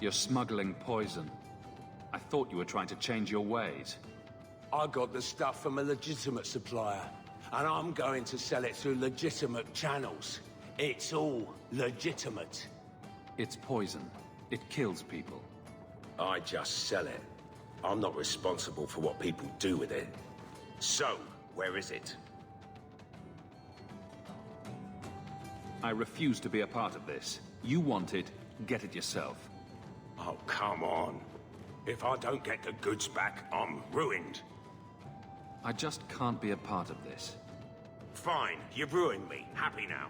You're smuggling poison. I thought you were trying to change your ways. I got the stuff from a legitimate supplier, and I'm going to sell it through legitimate channels. It's all legitimate. It's poison. It kills people. I just sell it. I'm not responsible for what people do with it. So, where is it? I refuse to be a part of this. You want it, get it yourself. Oh, come on. If I don't get the goods back, I'm ruined. I just can't be a part of this. Fine, you've ruined me. Happy now.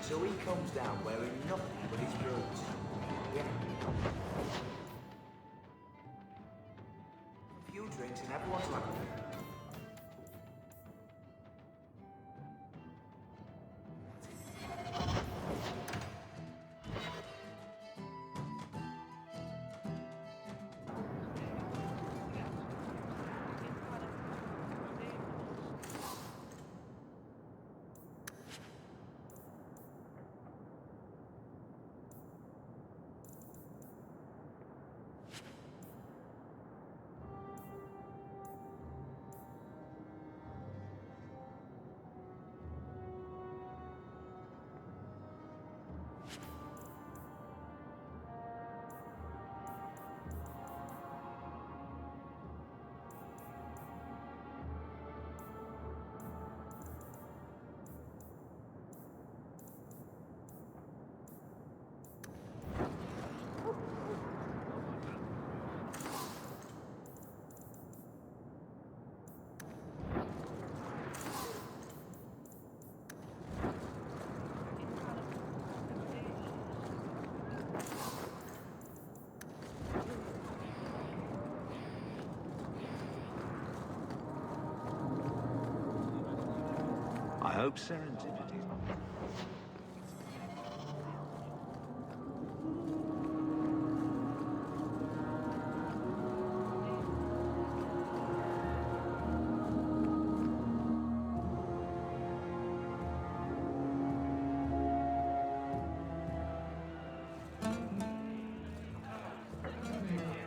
So he comes down wearing nothing but his robes. Yeah. A few drinks and everyone's laughing. hope serendipity.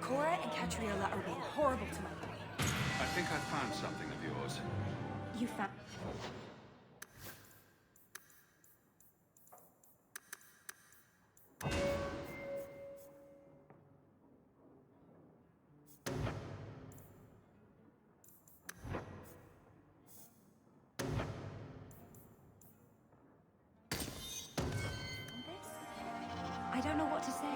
Cora and Catriona are being horrible to my boy. I think I found something of yours. You found... I don't know what to say.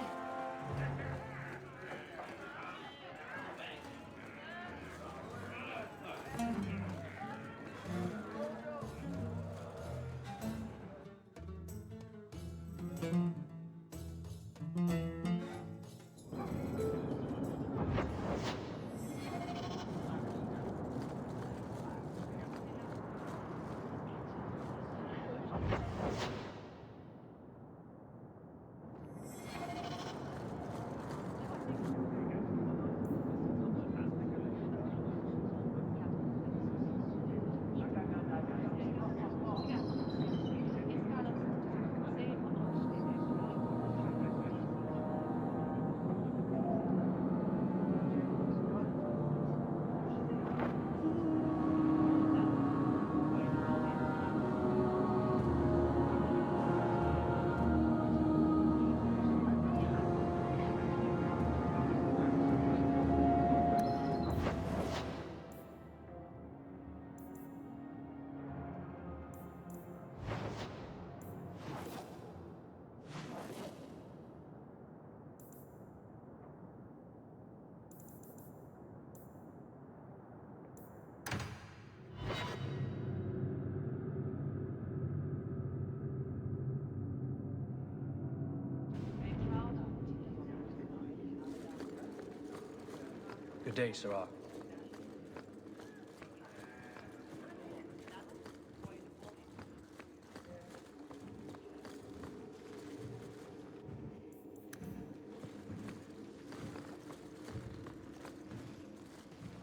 Good day, Sirrah.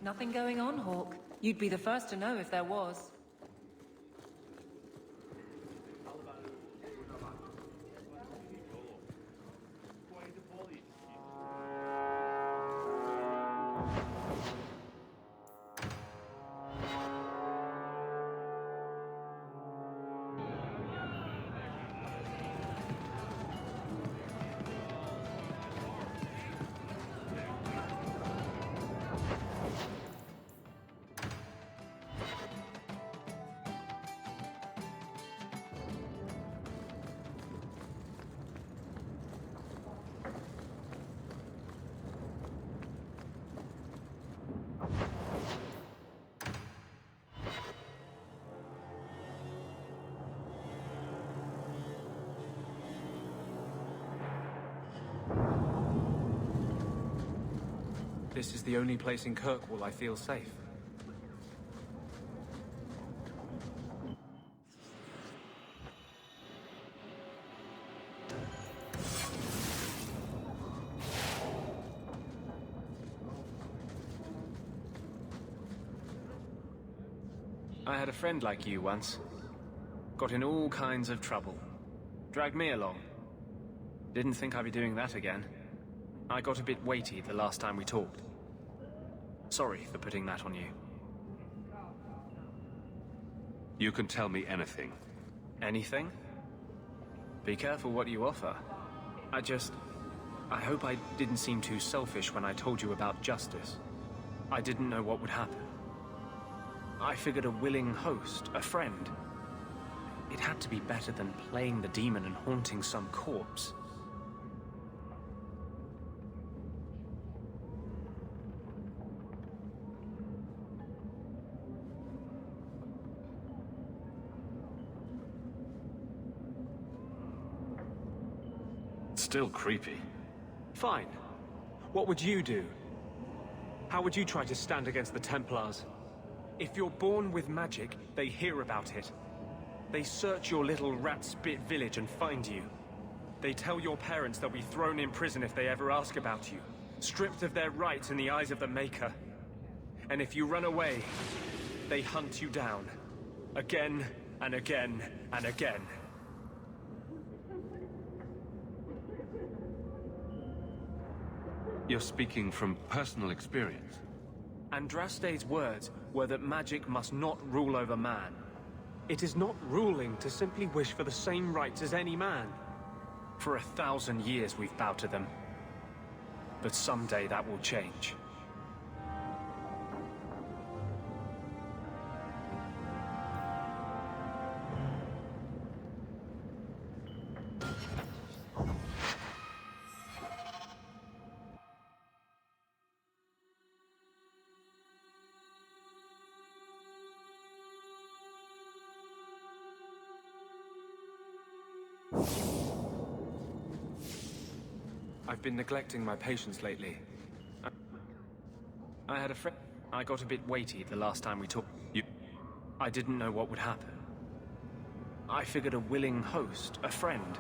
Nothing going on, Hawk. You'd be the first to know if there was. This is the only place in Kirkwall I feel safe. I had a friend like you once. Got in all kinds of trouble. Dragged me along. Didn't think I'd be doing that again. I got a bit weighty the last time we talked. Sorry for putting that on you. You can tell me anything. Anything? Be careful what you offer. I hope I didn't seem too selfish when I told you about justice. I didn't know what would happen. I figured a willing host, a friend. It had to be better than playing the demon and haunting some corpse. Still creepy. Fine. What would you do? How would you try to stand against the Templars? If you're born with magic, they hear about it. They search your little rat-spit village and find you. They tell your parents they'll be thrown in prison if they ever ask about you, stripped of their rights in the eyes of the Maker. And if you run away, they hunt you down. Again and again and again. You're speaking from personal experience. Andraste's words were that magic must not rule over man. It is not ruling to simply wish for the same rights as any man. For 1,000 years we've bowed to them. But someday that will change. I've been neglecting my patients lately. I had a friend. I got a bit weighty the last time we talked. I didn't know what would happen. I figured a willing host, a friend.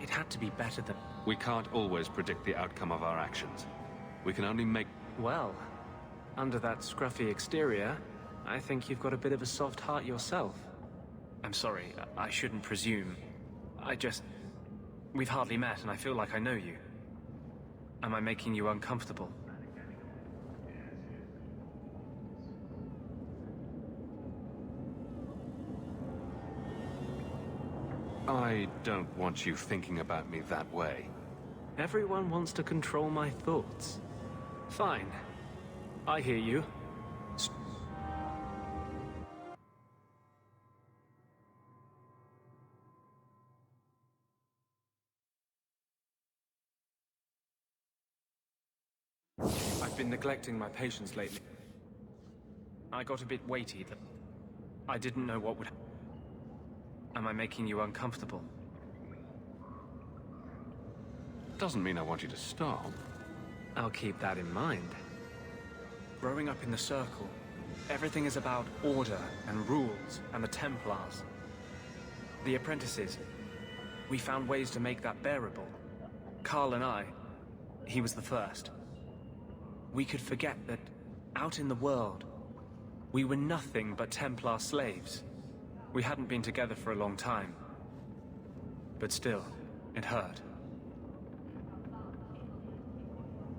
It had to be better than... We can't always predict the outcome of our actions. We can only make... Well, under that scruffy exterior, I think you've got a bit of a soft heart yourself. I'm sorry, I shouldn't presume. We've hardly met, and I feel like I know you. Am I making you uncomfortable? I don't want you thinking about me that way. Everyone wants to control my thoughts. Fine. I hear you. I've been neglecting my patients lately. I got a bit weighty. I didn't know what would... Am I making you uncomfortable? Doesn't mean I want you to stop. I'll keep that in mind. Growing up in the Circle, everything is about order and rules and the Templars. The apprentices, we found ways to make that bearable. Carl and I, he was the first. We could forget that, out in the world, we were nothing but Templar slaves. We hadn't been together for a long time. But still, it hurt.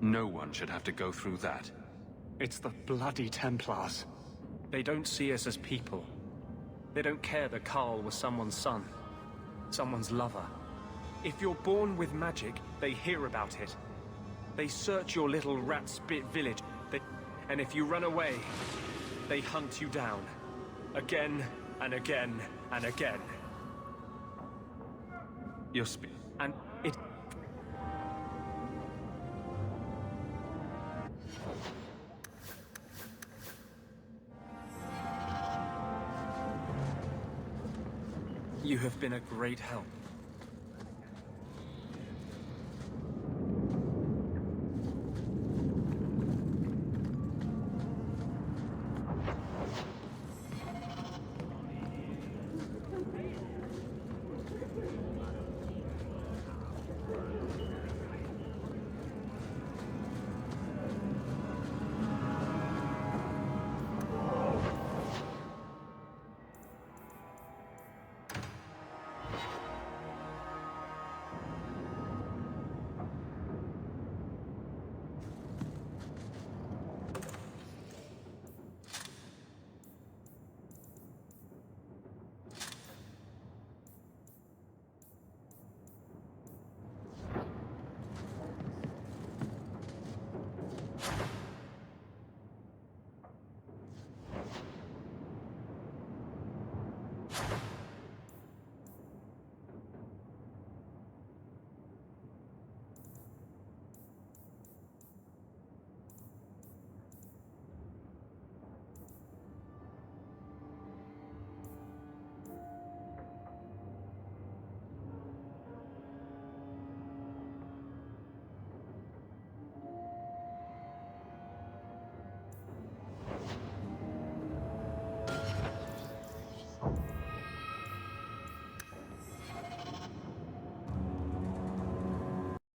No one should have to go through that. It's the bloody Templars. They don't see us as people. They don't care that Carl was someone's son, someone's lover. If you're born with magic, they hear about it. They search your little rat-spit village, and if you run away, they hunt you down. Again and again and again. And it... You have been a great help.